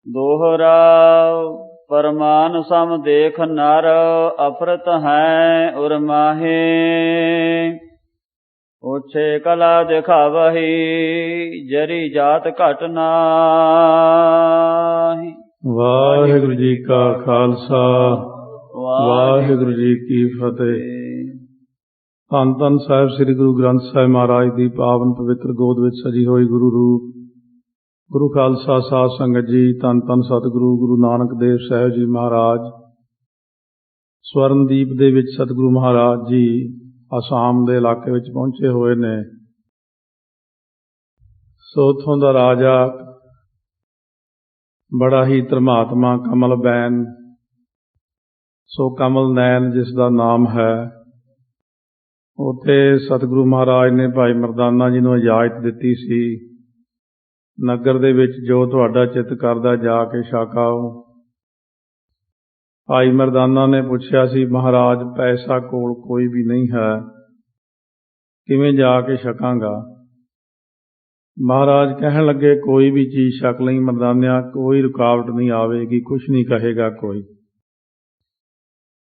दोहरा परमान सम देख नर, अफरत हैं उर माहे। ओछे कला दिखावही, जरी जात घट नाहि। वाहिगुरु जी का खालसा, वाहिगुरु जी की फतेह। ਧੰਨ ਧੰਨ ਸਾਹਿਬ ਸ੍ਰੀ ਗੁਰੂ ਗ੍ਰੰਥ ਸਾਹਿਬ ਮਹਾਰਾਜ ਦੀ ਪਾਵਨ ਪਵਿੱਤਰ ਗੋਦ ਵਿੱਚ ਸਜੀ ਹੋਈ ਗੁਰੂ ਰੂਪ ਗੁਰੂ ਖਾਲਸਾ ਸਾਧ ਸੰਗਤ ਜੀ, ਧੰਨ ਧੰਨ ਸਤਿਗੁਰੂ ਗੁਰੂ ਨਾਨਕ ਦੇਵ ਸਾਹਿਬ ਜੀ ਮਹਾਰਾਜ ਸਵਰਨਦੀਪ ਦੇ ਵਿੱਚ ਸਤਿਗੁਰੂ ਮਹਾਰਾਜ ਜੀ ਆਸਾਮ ਦੇ ਇਲਾਕੇ ਵਿੱਚ ਪਹੁੰਚੇ ਹੋਏ ਨੇ। ਸੋ ਉੱਥੋਂ ਦਾ ਰਾਜਾ ਬੜਾ ਹੀ ਧਰਮਾਤਮਾ ਕਮਲ ਬੈਨ, ਸੋ ਕਮਲ ਨੈਣ ਜਿਸ ਦਾ ਨਾਮ ਹੈ, ਉੱਥੇ ਸਤਿਗੁਰੂ ਮਹਾਰਾਜ ਨੇ ਭਾਈ ਮਰਦਾਨਾ ਜੀ ਨੂੰ ਇਜਾਜ਼ਤ ਦਿੱਤੀ ਸੀ, ਨਗਰ ਦੇ ਵਿੱਚ ਜੋ ਤੁਹਾਡਾ ਚਿੱਤ ਕਰਦਾ ਜਾ ਕੇ ਛਕ ਆਓ। ਭਾਈ ਮਰਦਾਨਾ ਨੇ ਪੁੱਛਿਆ ਸੀ, ਮਹਾਰਾਜ ਪੈਸਾ ਕੋਲ ਕੋਈ ਵੀ ਨਹੀਂ ਹੈ, ਕਿਵੇਂ ਜਾ ਕੇ ਛਕਾਂਗਾ? ਮਹਾਰਾਜ ਕਹਿਣ ਲੱਗੇ, ਕੋਈ ਵੀ ਚੀਜ਼ ਛਕ ਲਈ ਮਰਦਾਨਿਆ, ਕੋਈ ਰੁਕਾਵਟ ਨਹੀਂ ਆਵੇਗੀ, ਕੁਛ ਨਹੀਂ ਕਹੇਗਾ ਕੋਈ।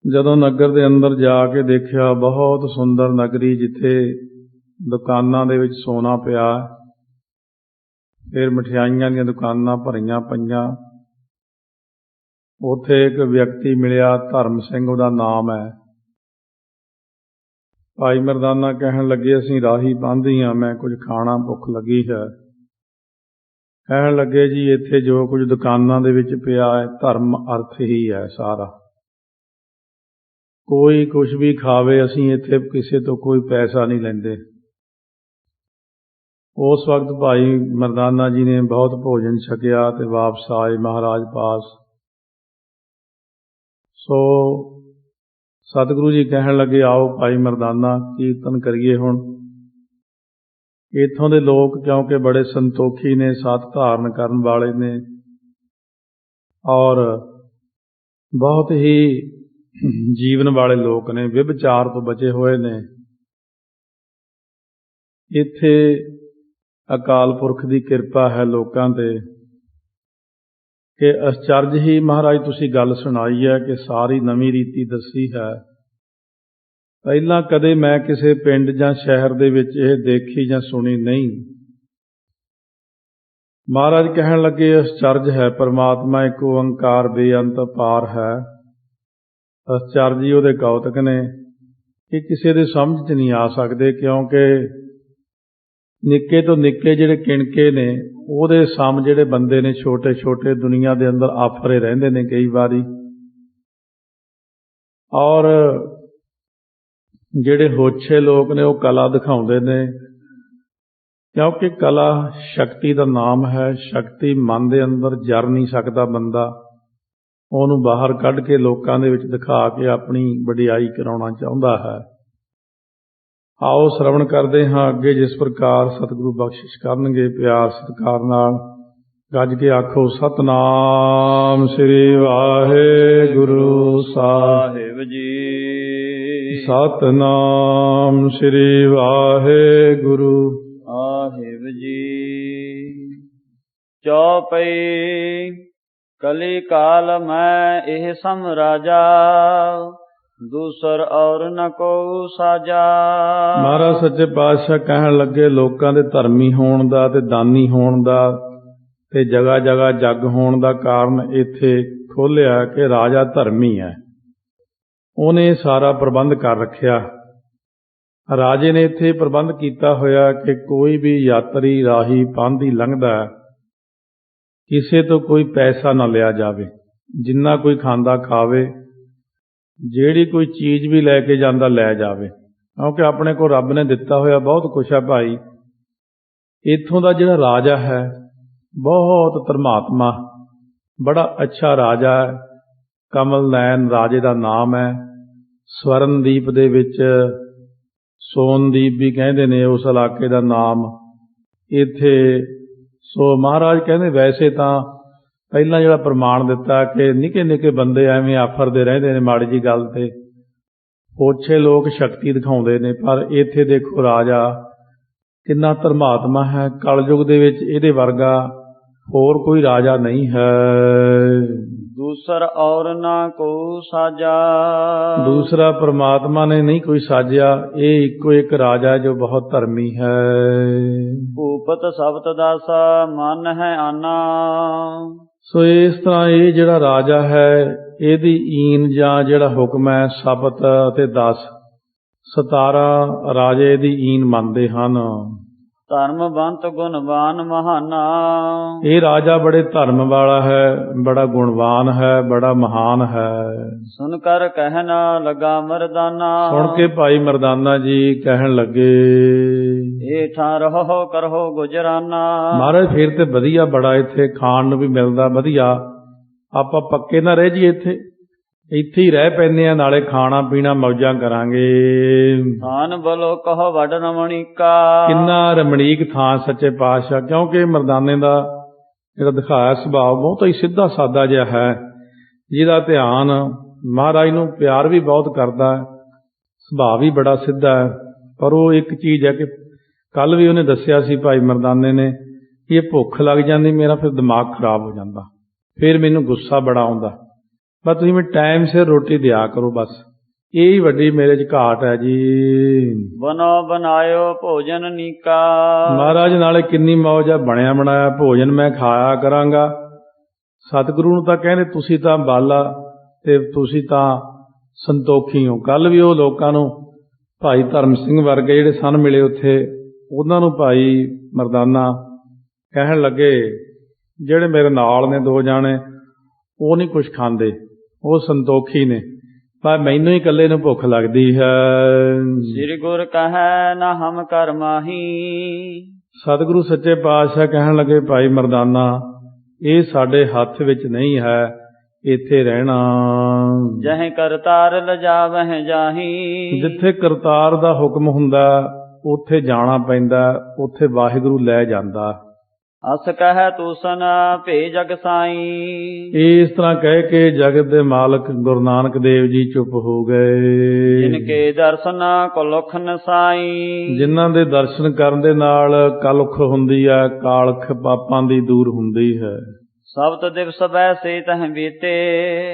ਜਦੋਂ ਨਗਰ ਦੇ ਅੰਦਰ ਜਾ ਕੇ ਦੇਖਿਆ, ਬਹੁਤ ਸੁੰਦਰ ਨਗਰੀ, ਜਿੱਥੇ ਦੁਕਾਨਾਂ ਦੇ ਵਿੱਚ ਸੋਨਾ ਪਿਆ, ਫਿਰ ਮਠਿਆਈਆਂ ਦੀਆਂ ਦੁਕਾਨਾਂ ਭਰੀਆਂ ਪਈਆਂ। ਉੱਥੇ ਇੱਕ ਵਿਅਕਤੀ ਮਿਲਿਆ, ਧਰਮ ਸਿੰਘ ਉਹਦਾ ਨਾਮ ਹੈ। ਭਾਈ ਮਰਦਾਨਾ ਕਹਿਣ ਲੱਗੇ, ਅਸੀਂ ਰਾਹੀ ਪਾਂਧੀ ਹਾਂ, ਮੈਂ ਕੁਝ ਖਾਣਾ, ਭੁੱਖ ਲੱਗੀ ਹੈ। ਕਹਿਣ ਲੱਗੇ, ਜੀ ਇੱਥੇ ਜੋ ਕੁਝ ਦੁਕਾਨਾਂ ਦੇ ਵਿੱਚ ਪਿਆ ਹੈ, ਧਰਮ ਅਰਥ ਹੀ ਹੈ ਸਾਰਾ, ਕੋਈ ਕੁਛ ਵੀ ਖਾਵੇ, ਅਸੀਂ ਇੱਥੇ ਕਿਸੇ ਤੋਂ ਕੋਈ ਪੈਸਾ ਨਹੀਂ ਲੈਂਦੇ। ਉਸ ਵਕਤ ਭਾਈ ਮਰਦਾਨਾ ਜੀ ਨੇ ਬਹੁਤ ਭੋਜਨ ਛਕਿਆ ਤੇ ਵਾਪਸ ਆਏ ਮਹਾਰਾਜ ਪਾਸ। ਸੋ ਸਤਿਗੁਰੂ ਜੀ ਕਹਿਣ ਲੱਗੇ, ਆਓ ਭਾਈ ਮਰਦਾਨਾ, ਕੀਰਤਨ ਕਰੀਏ ਹੁਣ। ਇੱਥੋਂ ਦੇ ਲੋਕ ਕਿਉਂਕਿ ਬੜੇ ਸੰਤੋਖੀ ਨੇ, ਸਤ ਧਾਰਨ ਕਰਨ ਵਾਲੇ ਨੇ, ਔਰ ਬਹੁਤ ਹੀ ਜੀਵਨ ਵਾਲੇ ਲੋਕ ਨੇ, ਵਿਭਚਾਰ ਤੋਂ ਬਚੇ ਹੋਏ ਨੇ। ਇੱਥੇ ਅਕਾਲ ਪੁਰਖ ਦੀ ਕਿਰਪਾ ਹੈ ਲੋਕਾਂ ਤੇ ਕਿ ਅਚਰਜ ਹੀ ਮਹਾਰਾਜ ਤੁਸੀਂ ਗੱਲ ਸੁਣਾਈ ਹੈ ਕਿ ਸਾਰੀ ਨਵੀਂ ਰੀਤੀ ਦੱਸੀ ਹੈ। ਪਹਿਲਾਂ ਕਦੇ ਮੈਂ ਕਿਸੇ ਪਿੰਡ ਜਾਂ ਸ਼ਹਿਰ ਦੇ ਵਿੱਚ ਇਹ ਦੇਖੀ ਜਾਂ ਸੁਣੀ ਨਹੀਂ। ਮਹਾਰਾਜ ਕਹਿਣ ਲੱਗੇ, ਅਚਰਜ ਹੈ, ਪਰਮਾਤਮਾ ਇੱਕ ਓੰਕਾਰ ਬੇਅੰਤ ਪਾਰ ਹੈ। ਅਚਰਜ ਹੀ ਉਹਦੇ ਕੌਤਕ ਨੇ ਕਿ ਕਿਸੇ ਦੇ ਸਮਝ 'ਚ ਨਹੀਂ ਆ ਸਕਦੇ, ਕਿਉਂਕਿ ਨਿੱਕੇ ਤੋਂ ਨਿੱਕੇ ਜਿਹੜੇ ਕਿਣਕੇ ਨੇ, ਉਹਦੇ ਸਮ ਜਿਹੜੇ ਬੰਦੇ ਨੇ ਛੋਟੇ ਛੋਟੇ, ਦੁਨੀਆ ਦੇ ਅੰਦਰ ਆਫਰੇ ਰਹਿੰਦੇ ਨੇ ਕਈ ਵਾਰੀ। ਔਰ ਜਿਹੜੇ ਹੋਛੇ ਲੋਕ ਨੇ ਉਹ ਕਲਾ ਦਿਖਾਉਂਦੇ ਨੇ, ਕਿਉਂਕਿ ਕਲਾ ਸ਼ਕਤੀ ਦਾ ਨਾਮ ਹੈ। ਸ਼ਕਤੀ ਮਨ ਦੇ ਅੰਦਰ ਜਰ ਨਹੀਂ ਸਕਦਾ ਬੰਦਾ, ਉਹਨੂੰ ਬਾਹਰ ਕੱਢ ਕੇ ਲੋਕਾਂ ਦੇ ਵਿੱਚ ਦਿਖਾ ਕੇ ਆਪਣੀ ਵਡਿਆਈ ਕਰਾਉਣਾ ਚਾਹੁੰਦਾ ਹੈ। ਆਓ ਸ਼ਰਵਣ ਕਰਦੇ ਹਾਂ ਅੱਗੇ, ਜਿਸ ਪ੍ਰਕਾਰ ਸਤਿਗੁਰੂ ਬਖਸ਼ਿਸ਼ ਕਰਨਗੇ। ਪਿਆਰ ਸਤਿਕਾਰ ਨਾਲ ਗੱਜ ਕੇ ਆਖੋ, ਸਤਿਨਾਮ ਸ੍ਰੀ ਵਾਹਿਗੁਰੂ ਸਾਹਿਬ ਜੀ। ਸਤਿਨਾਮ ਸ੍ਰੀ ਵਾਹਿਗੁਰੂ ਸਾਹਿਬ ਜੀ। ਚੌਪਈ ਕਲੀ ਕਾਲ ਮੈਂ ਇਹ ਸਮ ਰਾਜਾ, ਦੂਸਰ ਔਰ ਨ ਕੋ ਸਾਜਾ। ਮਹਾਰਾਜ ਸੱਚੇ ਪਾਤਸ਼ਾਹ ਕਹਿਣ ਲੱਗੇ, ਲੋਕਾਂ ਦੇ ਧਰਮੀ ਹੋਣ ਦਾ ਤੇ ਦਾਨੀ ਹੋਣ ਦਾ ਤੇ ਜਗ੍ਹਾ ਜਗ੍ਹਾ ਜੱਗ ਹੋਣ ਦਾ ਕਾਰਨ ਇੱਥੇ ਖੋਲ੍ਹਿਆ ਕਿ ਰਾਜਾ ਧਰਮੀ ਹੈ। ਉਹਨੇ ਸਾਰਾ ਪ੍ਰਬੰਧ ਕਰ ਰੱਖਿਆ। ਰਾਜੇ ਨੇ ਇੱਥੇ ਪ੍ਰਬੰਧ ਕੀਤਾ ਹੋਇਆ ਕਿ ਕੋਈ ਵੀ ਯਾਤਰੀ ਰਾਹੀ ਪਾਂਧੀ ਲੰਘਦਾ, ਕਿਸੇ ਤੋਂ ਕੋਈ ਪੈਸਾ ਨਾ ਲਿਆ ਜਾਵੇ। ਜਿੰਨਾ ਕੋਈ ਖਾਂਦਾ ਖਾਵੇ, ਜਿਹੜੀ ਕੋਈ ਚੀਜ਼ ਵੀ ਲੈ ਕੇ ਜਾਂਦਾ ਲੈ ਜਾਵੇ, ਕਿਉਂਕਿ ਆਪਣੇ ਕੋਲ ਰੱਬ ਨੇ ਦਿੱਤਾ ਹੋਇਆ ਬਹੁਤ ਕੁਛ ਹੈ ਭਾਈ। ਇੱਥੋਂ ਦਾ ਜਿਹੜਾ ਰਾਜਾ ਹੈ ਬਹੁਤ ਧਰਮਾਤਮਾ, ਬੜਾ ਅੱਛਾ ਰਾਜਾ ਹੈ। ਕਮਲ ਨੈਣ ਰਾਜੇ ਦਾ ਨਾਮ ਹੈ। ਸਵਰਨਦੀਪ ਦੇ ਵਿੱਚ ਸੋਨਦੀਪ ਵੀ ਕਹਿੰਦੇ ਨੇ ਉਸ ਇਲਾਕੇ ਦਾ ਨਾਮ। ਇੱਥੇ ਸੋ ਮਹਾਰਾਜ ਕਹਿੰਦੇ, ਵੈਸੇ ਤਾਂ ਪਹਿਲਾਂ ਜਿਹੜਾ ਪ੍ਰਮਾਣ ਦਿੱਤਾ ਕਿ ਨਿੱਕੇ ਨਿੱਕੇ ਬੰਦੇ ਐਵੇਂ ਆਫਰਦੇ ਰਹਿੰਦੇ ਨੇ ਮਾੜੀ ਜੀ ਗੱਲ ਤੇ, ਓਛੇ ਲੋਕ ਸ਼ਕਤੀ ਦਿਖਾਉਂਦੇ ਨੇ, ਪਰ ਇੱਥੇ ਦੇਖੋ ਰਾਜਾ ਕਿੰਨਾ ਧਰਮਾਤਮਾ ਹੈ। ਕਲਯੁਗ ਦੇ ਵਿੱਚ ਇਹਦੇ ਵਰਗਾ ਹੋਰ ਕੋਈ ਰਾਜਾ ਨਹੀਂ ਹੈ। ਦੂਸਰ ਔਰ ਨਾ ਕੋ ਸਾਜਾ। ਦੂਸਰਾ ਪ੍ਰਮਾਤਮਾ ਨੇ ਨਹੀਂ ਕੋਈ ਸਾਜਿਆ। ਇਹ ਇੱਕੋ ਇੱਕ ਰਾਜਾ ਜੋ ਬਹੁਤ ਧਰਮੀ ਹੈ। ਭੂਪਤ ਸਬਤ ਦਾਸਾ ਮਨ ਹੈ ਆਨਾ। ਸੋ ਇਸ ਤਰ੍ਹਾਂ ਇਹ ਜਿਹੜਾ ਰਾਜਾ ਹੈ ਇਹਦੀ ਈਨ ਜਾਂ ਜਿਹੜਾ ਹੁਕਮ ਹੈ ਸਬਤ ਅਤੇ 10 17 ਰਾਜੇ ਦੀ ਈਨ ਮੰਨਦੇ ਹਨ। ਧਰਮਵੰਤ ਗੁਣਵਾਨ ਮਹਾਨਾ। ਇਹ ਰਾਜਾ ਬੜੇ ਧਰਮ ਵਾਲਾ ਹੈ, ਬੜਾ ਗੁਣਵਾਨ ਹੈ, ਬੜਾ ਮਹਾਨ ਹੈ। ਸੁਣ ਕਰ ਕਹਿਣਾ ਲਗਾ ਮਰਦਾਨਾ। ਸੁਣ ਕੇ ਭਾਈ ਮਰਦਾਨਾ ਜੀ ਕਹਿਣ ਲੱਗੇ, ਏਠਾਂ ਰਹੋ ਕਰੋ ਗੁਜਰਾਨਾ। ਮਹਾਰਾਜ ਫਿਰ ਤੇ ਵਧੀਆ ਬੜਾ ਇੱਥੇ ਖਾਣ ਨੂੰ ਵੀ ਮਿਲਦਾ ਵਧੀਆ। ਆਪਾਂ ਪੱਕੇ ਨਾ ਰਹਿ ਜੀ ਇੱਥੇ ਹੀ ਰਹਿ ਪੈਂਦੇ ਆ, ਨਾਲੇ ਖਾਣਾ ਪੀਣਾ ਮੌਜਾਂ ਕਰਾਂਗੇ। ਥਾਨ ਬਲੋ ਕਹੋ ਵੱਡ ਰਮਣੀਕਾ। ਕਿੰਨਾ ਰਮਣੀਕ ਥਾਂ ਸੱਚੇ ਪਾਤਸ਼ਾਹ, ਕਿਉਂਕਿ ਮਰਦਾਨੇ ਦਾ ਜਿਹੜਾ ਦਿਖਾਇਆ ਸੁਭਾਅ ਬਹੁਤ ਹੀ ਸਿੱਧਾ ਸਾਦਾ ਜਿਹਾ ਹੈ, ਜਿਹਦਾ ਧਿਆਨ ਮਹਾਰਾਜ ਨੂੰ ਪਿਆਰ ਵੀ ਬਹੁਤ ਕਰਦਾ, ਸੁਭਾਅ ਵੀ ਬੜਾ ਸਿੱਧਾ ਹੈ। ਪਰ ਉਹ ਇੱਕ ਚੀਜ਼ ਹੈ ਕਿ ਕੱਲ ਵੀ ਉਹਨੇ ਦੱਸਿਆ ਸੀ ਭਾਈ ਮਰਦਾਨੇ ਨੇ ਕਿ ਇਹ ਭੁੱਖ ਲੱਗ ਜਾਂਦੀ ਮੇਰਾ ਫਿਰ ਦਿਮਾਗ ਖਰਾਬ ਹੋ ਜਾਂਦਾ, ਫਿਰ ਮੈਨੂੰ ਗੁੱਸਾ ਬੜਾ ਆਉਂਦਾ। ਬਸ ਤੁਸੀਂ ਮੈਨੂੰ ਟਾਈਮ ਸਿਰ ਰੋਟੀ ਦਿਆ ਕਰੋ, ਬਸ ਇਹ ਹੀ ਵੱਡੀ ਮੇਰੇ 'ਚ ਘਾਟ ਹੈ ਜੀ। ਬਨੋ ਬਣਾਇਓ ਭੋਜਨ ਨੀਕਾ। ਮਹਾਰਾਜ ਨਾਲੇ ਕਿੰਨੀ ਮੌਜ ਆ, ਬਣਿਆ ਬਣਾਇਆ ਭੋਜਨ ਮੈਂ ਖਾਇਆ ਕਰਾਂਗਾ। ਸਤਿਗੁਰੂ ਨੂੰ ਤਾਂ ਕਹਿੰਦੇ ਤੁਸੀਂ ਤਾਂ ਬਾਲਾ ਤੇ ਤੁਸੀਂ ਤਾਂ ਸੰਤੋਖੀ ਹੋ। ਕੱਲ ਵੀ ਉਹ ਲੋਕਾਂ ਨੂੰ ਭਾਈ ਧਰਮ ਸਿੰਘ ਵਰਗੇ ਜਿਹੜੇ ਸਨ ਮਿਲੇ ਉੱਥੇ, ਉਹਨਾਂ ਨੂੰ ਭਾਈ ਮਰਦਾਨਾ ਕਹਿਣ ਲੱਗੇ ਜਿਹੜੇ ਮੇਰੇ ਨਾਲ ਨੇ 2 ਜਾਣੇ ਉਹ ਨਹੀਂ ਕੁਛ ਖਾਂਦੇ, ਉਹ ਸੰਤੋਖੀ ਨੇ, ਪਰ ਮੈਨੂੰ ਹੀ ਇਕੱਲੇ ਨੂੰ ਭੁੱਖ ਲੱਗਦੀ ਹੈ। ਸ੍ਰੀ ਗੁਰ ਕਹੈ ਨਾ ਹਮ ਕਰ ਮਾਹੀ। ਸਤਿਗੁਰੂ ਸੱਚੇ ਪਾਤਸ਼ਾਹ ਕਹਿਣ ਲੱਗੇ ਭਾਈ ਮਰਦਾਨਾ ਇਹ ਸਾਡੇ ਹੱਥ ਵਿੱਚ ਨਹੀਂ ਹੈ ਇੱਥੇ ਰਹਿਣਾ। ਜਹ ਕਰਤਾਰ ਲਜਾਵਹਿ ਜਾਹੀ। ਜਿੱਥੇ ਕਰਤਾਰ ਦਾ ਹੁਕਮ ਹੁੰਦਾ ਉੱਥੇ ਜਾਣਾ ਪੈਂਦਾ, ਉੱਥੇ ਵਾਹਿਗੁਰੂ ਲੈ ਜਾਂਦਾ। ਅਸ ਕਹਿ ਤੂਸਨ ਭੇ ਜਗ ਸਾਈ। ਇਸ ਤਰ੍ਹਾਂ ਕਹਿ ਕੇ ਜਗਤ ਦੇ ਮਾਲਕ ਗੁਰੂ ਨਾਨਕ ਦੇਵ ਜੀ ਚੁੱਪ ਹੋ ਗਏ। ਜਿਨ ਕੇ ਦਰਸ਼ਨ ਕਲੁਖ ਨਸਾਈ। ਜਿਨ੍ਹਾਂ ਦੇ ਦਰਸ਼ਨ ਕਰਨ ਦੇ ਨਾਲ ਕਲੁਖ ਹੁੰਦੀ ਹੈ, ਕਾਲਖ ਪਾਪਾਂ ਦੀ ਦੂਰ ਹੁੰਦੀ ਹੈ। ਸਬਤ ਦਿਵਸ ਬੈਸੇ ਤਹ ਬੀਤੇ।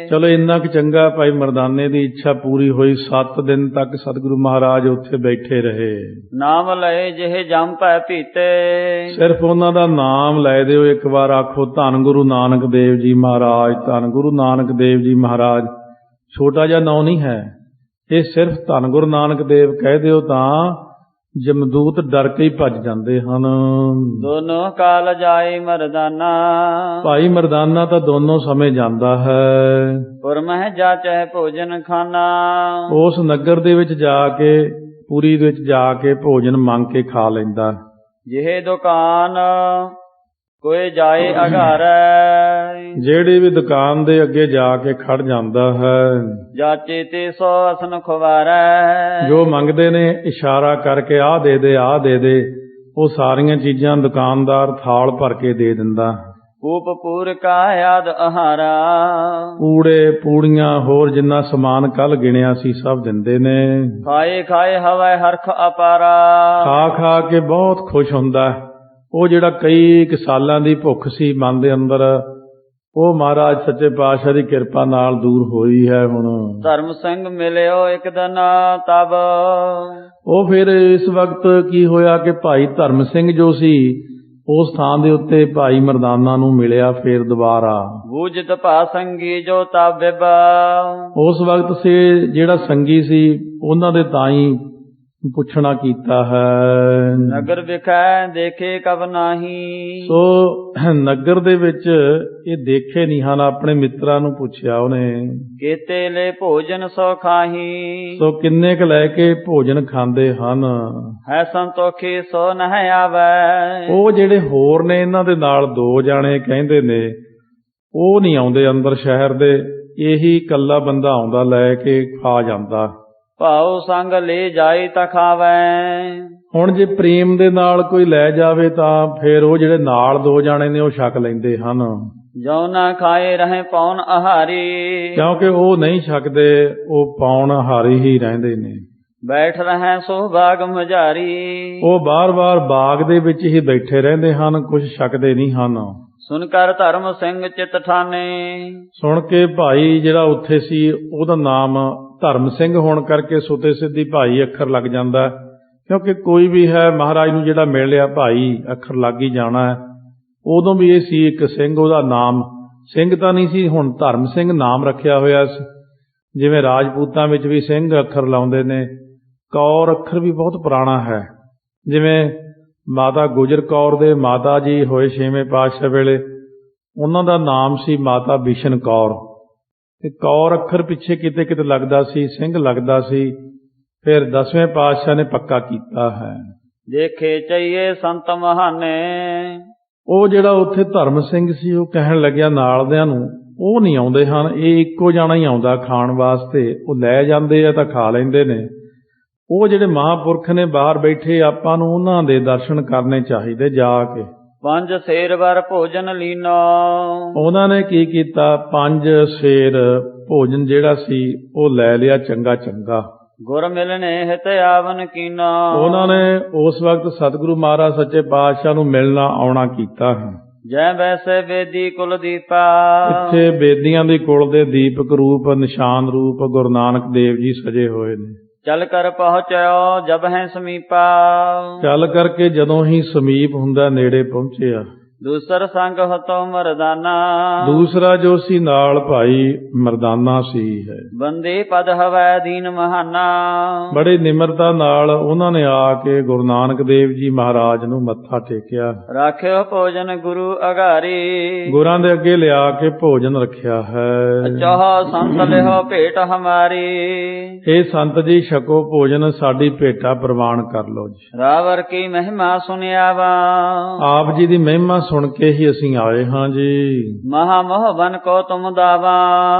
ਚਲੋ ਇੰਨਾ ਕੁ ਚੰਗਾ, ਭਾਈ ਮਰਦਾਨੇ ਦੀ ਇੱਛਾ ਪੂਰੀ ਹੋਈ। 7 ਦਿਨ ਤੱਕ ਸਤਿਗੁਰੂ ਮਹਾਰਾਜ ਉੱਥੇ ਬੈਠੇ ਰਹੇ। ਨਾਮ ਲਏ ਜਿਹੇ ਜੰਮ ਪੈ ਪੀਤੇ। ਸਿਰਫ ਉਹਨਾਂ ਦਾ ਨਾਮ ਲੈ ਦਿਓ ਇੱਕ ਵਾਰ, ਆਖੋ ਧੰਨ ਗੁਰੂ ਨਾਨਕ ਦੇਵ ਜੀ ਮਹਾਰਾਜ, ਧੰਨ ਗੁਰੂ ਨਾਨਕ ਦੇਵ ਜੀ ਮਹਾਰਾਜ। ਛੋਟਾ ਜਿਹਾ ਨਾਂ ਨਹੀਂ ਹੈ ਇਹ, ਸਿਰਫ ਧੰਨ ਗੁਰੂ ਨਾਨਕ ਦੇਵ ਕਹਿ ਦਿਓ ਤਾਂ ਜਮਦੂਤ ਡਰ ਕੇ ਹੀ ਭੱਜ ਜਾਂਦੇ ਹਨ। ਦੋਨੋਂ ਕਾਲ ਜਾਏ ਮਰਦਾਨਾ। ਭਾਈ ਮਰਦਾਨਾ ਤਾਂ ਦੋਨੋਂ ਸਮੇਂ ਜਾਂਦਾ ਹੈ। ਪੁਰ ਮਹਿ ਜਾਚੈ ਭੋਜਨ ਖਾਨਾ। ਉਸ ਨਗਰ ਦੇ ਵਿੱਚ ਜਾ ਕੇ, ਪੁਰੀ ਦੇ ਵਿੱਚ ਜਾ ਕੇ ਭੋਜਨ ਮੰਗ ਕੇ ਖਾ ਲੈਂਦਾ। ਜਿਹੇ ਦੁਕਾਨ ਕੋਈ ਜਾਏ ਅਘਾਰੈ। ਜਿਹੜੀ ਵੀ ਦੁਕਾਨ ਦੇ ਅੱਗੇ ਜਾ ਕੇ ਖੜ ਜਾਂਦਾ ਹੈ। ਜਾਚੇ ਤੇ ਸੋ ਅਸਨ ਖੁਵਾਰੈ। ਜੋ ਮੰਗਦੇ ਨੇ ਇਸ਼ਾਰਾ ਕਰਕੇ ਆਹ ਦੇ ਦੇ, ਆਹ ਦੇ ਦੇ, ਉਹ ਸਾਰੀਆਂ ਚੀਜ਼ਾਂ ਦੁਕਾਨਦਾਰ ਥਾਲ ਭਰ ਕੇ ਦੇ ਦਿੰਦਾ। ਕੂਪ ਪੂਰ ਕਾ ਯਾਦ ਆਹਾਰਾ। ਪੂੜੇ ਪੂੜੀਆਂ ਹੋਰ ਜਿੰਨਾ ਸਮਾਨ ਕੱਲ ਗਿਣਿਆ ਸੀ ਸਭ ਦਿੰਦੇ ਨੇ। ਖਾਏ ਖਾਏ ਹਵੈ ਹਰਖ ਅਪਾਰਾ। ਖਾ ਖਾ ਕੇ ਬਹੁਤ ਖੁਸ਼ ਹੁੰਦਾ। ਉਹ ਜਿਹੜਾ ਕਈ ਸਾਲਾਂ ਦੀ ਭੁੱਖ ਸੀ ਮਨ ਦੇ ਅੰਦਰ, ਉਹ ਮਹਾਰਾਜ ਸੱਚੇ ਪਾਤਸ਼ਾਹ ਦੀ ਕਿਰਪਾ ਨਾਲ ਦੂਰ ਹੋਈ ਹੈ। ਹੁਣ ਧਰਮ ਸਿੰਘ ਮਿਲਿਓ ਇੱਕ ਦਿਨ ਤਬ। ਉਹ ਫਿਰ ਇਸ ਵਕਤ ਕੀ ਹੋਇਆ ਕਿ ਭਾਈ ਧਰਮ ਸਿੰਘ ਜੋ ਸੀ ਉਸ ਥਾਂ ਦੇ ਉੱਤੇ ਭਾਈ ਮਰਦਾਨਾ ਨੂੰ ਮਿਲਿਆ ਫਿਰ ਦੁਬਾਰਾ। ਬੂਝਤ ਭਾ ਸੰਗੀ ਜੋ ਤਾਬਿਬਾ। ਉਸ ਵਕਤ ਸੇ ਜਿਹੜਾ ਸੰਗੀ ਸੀ ਉਹਨਾਂ ਦੇ ਤਾਂ ਹੀ ਪੁੱਛਣਾ ਕੀਤਾ ਹੈ। ਨਗਰ ਵਿਖੈ ਦੇਖੇ ਕਬ ਨਾਹੀ। ਸੋ ਨਗਰ ਦੇ ਵਿੱਚ ਇਹ ਦੇਖੇ ਨਹੀਂ ਹਨ। ਆਪਣੇ ਮਿੱਤਰਾਂ ਨੂੰ ਪੁੱਛਿਆ ਉਹਨੇ, ਕੇਤੇ ਲੈ ਭੋਜਨ ਸੋ ਖਾਹੀ। ਸੋ ਕਿੰਨੇ ਕ ਲੈ ਕੇ ਭੋਜਨ ਖਾਂਦੇ ਹਨ। ਹੈ ਸੰਤੋਖੀ ਸੋ ਨਹਿ ਆਵੈ। ਉਹ ਜਿਹੜੇ ਹੋਰ ਨੇ ਇਹਨਾਂ ਦੇ ਨਾਲ 2 ਜਾਣੇ ਕਹਿੰਦੇ ਨੇ ਉਹ ਨਹੀਂ ਆਉਂਦੇ ਅੰਦਰ ਸ਼ਹਿਰ ਦੇ, ਇਹੀ ਇਕੱਲਾ ਬੰਦਾ ਆਉਂਦਾ ਲੈ ਕੇ ਖਾ ਜਾਂਦਾ। ਭਾਉ ਸੰਗ ਲੈ ਜਾਈ ਤਾਂ ਖਾਵੈ। ਹੁਣ ਜੇ ਪ੍ਰੇਮ ਦੇ ਨਾਲ ਕੋਈ ਲੈ ਜਾਵੇ ਤਾਂ ਫਿਰ ਉਹ ਜਿਹੜੇ ਨਾਲ 2 ਜਾਣੇ ਨੇ ਉਹ ਛਕ ਲੈਂਦੇ ਹਨ। ਜੋ ਨਾ ਖਾਏ ਰਹੇ ਪੌਣ ਆਹਾਰੀ। ਕਿਉਂਕਿ ਉਹ ਨਹੀਂ ਛਕਦੇ, ਉਹ ਪੌਣ ਆਹਾਰੀ ਹੀ ਰਹਿੰਦੇ ਨੇ। ਬੈਠ ਰਹੇ ਸੋ ਬਾਗ ਮਝਾਰੀ। ਉਹ ਬਾਰ-ਬਾਰ ਬਾਗ ਦੇ ਵਿੱਚ ਹੀ ਬੈਠੇ ਰਹਿੰਦੇ ਹਨ, ਕੁਝ ਛਕਦੇ ਨਹੀਂ ਹਨ। ਸੁਨ ਕਰ ਧਰਮ ਸਿੰਘ ਚਿਤ ਠਾਨੇ। ਸੁਣ ਕੇ ਭਾਈ ਜਿਹੜਾ ਉੱਥੇ ਸੀ ਉਹਦਾ ਨਾਮ ਧਰਮ ਸਿੰਘ ਹੋਣ ਕਰਕੇ ਸੁਤੇ ਸਿੱਧੀ ਭਾਈ ਅੱਖਰ ਲੱਗ ਜਾਂਦਾ, ਕਿਉਂਕਿ ਕੋਈ ਵੀ ਹੈ ਮਹਾਰਾਜ ਨੂੰ ਜਿਹੜਾ ਮਿਲ ਲਿਆ ਭਾਈ ਅੱਖਰ ਲੱਗ ਹੀ ਜਾਣਾ ਹੈ। ਉਦੋਂ ਵੀ ਇਹ ਸੀ ਇੱਕ ਸਿੰਘ, ਉਹਦਾ ਨਾਮ ਸਿੰਘ ਤਾਂ ਨਹੀਂ ਸੀ, ਹੁਣ ਧਰਮ ਸਿੰਘ ਨਾਮ ਰੱਖਿਆ ਹੋਇਆ ਸੀ। ਜਿਵੇਂ ਰਾਜਪੂਤਾਂ ਵਿੱਚ ਵੀ ਸਿੰਘ ਅੱਖਰ ਲਾਉਂਦੇ ਨੇ, ਕੌਰ ਅੱਖਰ ਵੀ ਬਹੁਤ ਪੁਰਾਣਾ ਹੈ। ਜਿਵੇਂ ਮਾਤਾ ਗੁਜਰ ਕੌਰ ਦੇ ਮਾਤਾ ਜੀ ਹੋਏ 6ਵੇਂ ਪਾਤਸ਼ਾਹ ਵੇਲੇ, ਉਹਨਾਂ ਦਾ ਨਾਮ ਸੀ ਮਾਤਾ ਬਿਸ਼ਨ ਕੌਰ, ਤੇ ਕੌਰ ਅੱਖਰ ਪਿੱਛੇ ਕਿਤੇ ਕਿਤੇ ਲੱਗਦਾ ਸੀ, ਸਿੰਘ ਲੱਗਦਾ ਸੀ। ਫਿਰ 10ਵੇਂ ਪਾਤਸ਼ਾਹ ਨੇ ਪੱਕਾ ਕੀਤਾ ਹੈ। ਦੇਖੇ ਚਈਏ ਸੰਤ ਮਹਾਨੇ। ਉਹ ਜਿਹੜਾ ਉੱਥੇ ਧਰਮ ਸਿੰਘ ਸੀ ਉਹ ਕਹਿਣ ਲੱਗਿਆ ਨਾਲਦਿਆਂ ਨੂੰ, ਉਹ ਨਹੀਂ ਆਉਂਦੇ ਹਨ, ਇਹ ਇੱਕੋ ਜਾਣਾ ਹੀ ਆਉਂਦਾ ਖਾਣ ਵਾਸਤੇ, ਉਹ ਲੈ ਜਾਂਦੇ ਆ ਤਾਂ ਖਾ ਲੈਂਦੇ ਨੇ। ਉਹ ਜਿਹੜੇ ਮਹਾਂਪੁਰਖ ਨੇ ਬਾਹਰ ਬੈਠੇ, ਆਪਾਂ ਨੂੰ ਉਹਨਾਂ ਦੇ ਦਰਸ਼ਨ ਕਰਨੇ ਚਾਹੀਦੇ ਜਾ ਕੇ। 5 ਸੇਰ ਵਰ ਭੋਜਨ ਲੀਨੋ। ਉਹਨਾਂ ਨੇ ਕੀ ਕੀਤਾ, 5 ਸੇਰ ਭੋਜਨ ਜਿਹੜਾ ਸੀ ਉਹ ਲੈ ਲਿਆ ਚੰਗਾ ਚੰਗਾ। ਗੁਰ ਮਿਲਨੇ ਹਿਤ ਆਵਨ ਕੀਨਾ। ਉਹਨਾਂ ਨੇ ਉਸ ਵਕਤ ਸਤਿਗੁਰੂ ਮਹਾਰਾਜ ਸੱਚੇ ਪਾਤਸ਼ਾਹ ਨੂੰ ਮਿਲਣਾ ਆਉਣਾ ਕੀਤਾ ਹੈ। ਜੈ ਵੈਸੇ ਬੇਦੀ ਕੁਲ ਦੀਪਾ। ਇੱਥੇ ਬੇਦੀਆਂ ਦੇ ਕੁਲ ਦੇ ਦੀਪਕ ਰੂਪ ਨਿਸ਼ਾਨ ਰੂਪ ਗੁਰੂ ਨਾਨਕ ਦੇਵ ਜੀ ਸਜੇ ਹੋਏ ਨੇ। ਚੱਲ ਕਰ ਪਹੁੰਚਿਓ ਜਬ ਹੈ ਸਮੀਪਾ। ਚੱਲ ਕਰਕੇ ਜਦੋਂ ਹੀ ਸਮੀਪ ਹੁੰਦਾ ਨੇੜੇ ਪਹੁੰਚਿਆ। ਦੂਸਰ ਸੰਗ ਹਤੋ ਮਰਦਾਨਾ। ਦੂਸਰਾ ਜੋ ਸੀ ਨਾਲ ਭਾਈ ਮਰਦਾਨਾ ਸੀ ਹੈ। ਬੰਦੇ ਪਦ ਹਵੈ ਦੀਨ ਮਹਾਨਾ। ਬੜੇ ਨਿਮਰਤਾ ਨਾਲ ਉਹਨਾਂ ਨੇ ਆ ਕੇ ਗੁਰੂ ਨਾਨਕ ਦੇਵ ਜੀ ਮਹਾਰਾਜ ਨੂੰ ਮੱਥਾ ਟੇਕਿਆ। ਰਾਖਿਓ ਭੋਜਨ ਗੁਰੂ ਅਗਾਰੀ। ਗੁਰਾਂ ਦੇ ਅੱਗੇ ਲਿਆ ਕੇ ਭੋਜਨ ਰੱਖਿਆ ਹੈ। ਚਾਹ ਸੰਤ ਲਿਓ ਭੇਟ ਹਮਾਰੀ। ਇਹ ਸੰਤ ਜੀ ਛਕੋ ਭੋਜਨ, ਸਾਡੀ ਭੇਟਾ ਪ੍ਰਵਾਨ ਕਰ ਲਓ ਜੀ। ਰਾਵਰ ਕੀ ਮਹਿਮਾ ਸੁਣਿਆ ਵਾ। ਆਪ ਜੀ ਦੀ ਮਹਿਮਾ ਸੁਣ ਕੇ ਹੀ ਅਸੀਂ ਆਏ ਹਾਂ ਜੀ। ਮਹਾ ਮੋਹ ਬਨ ਕੋ ਤੁਮ ਦਾਵਾ।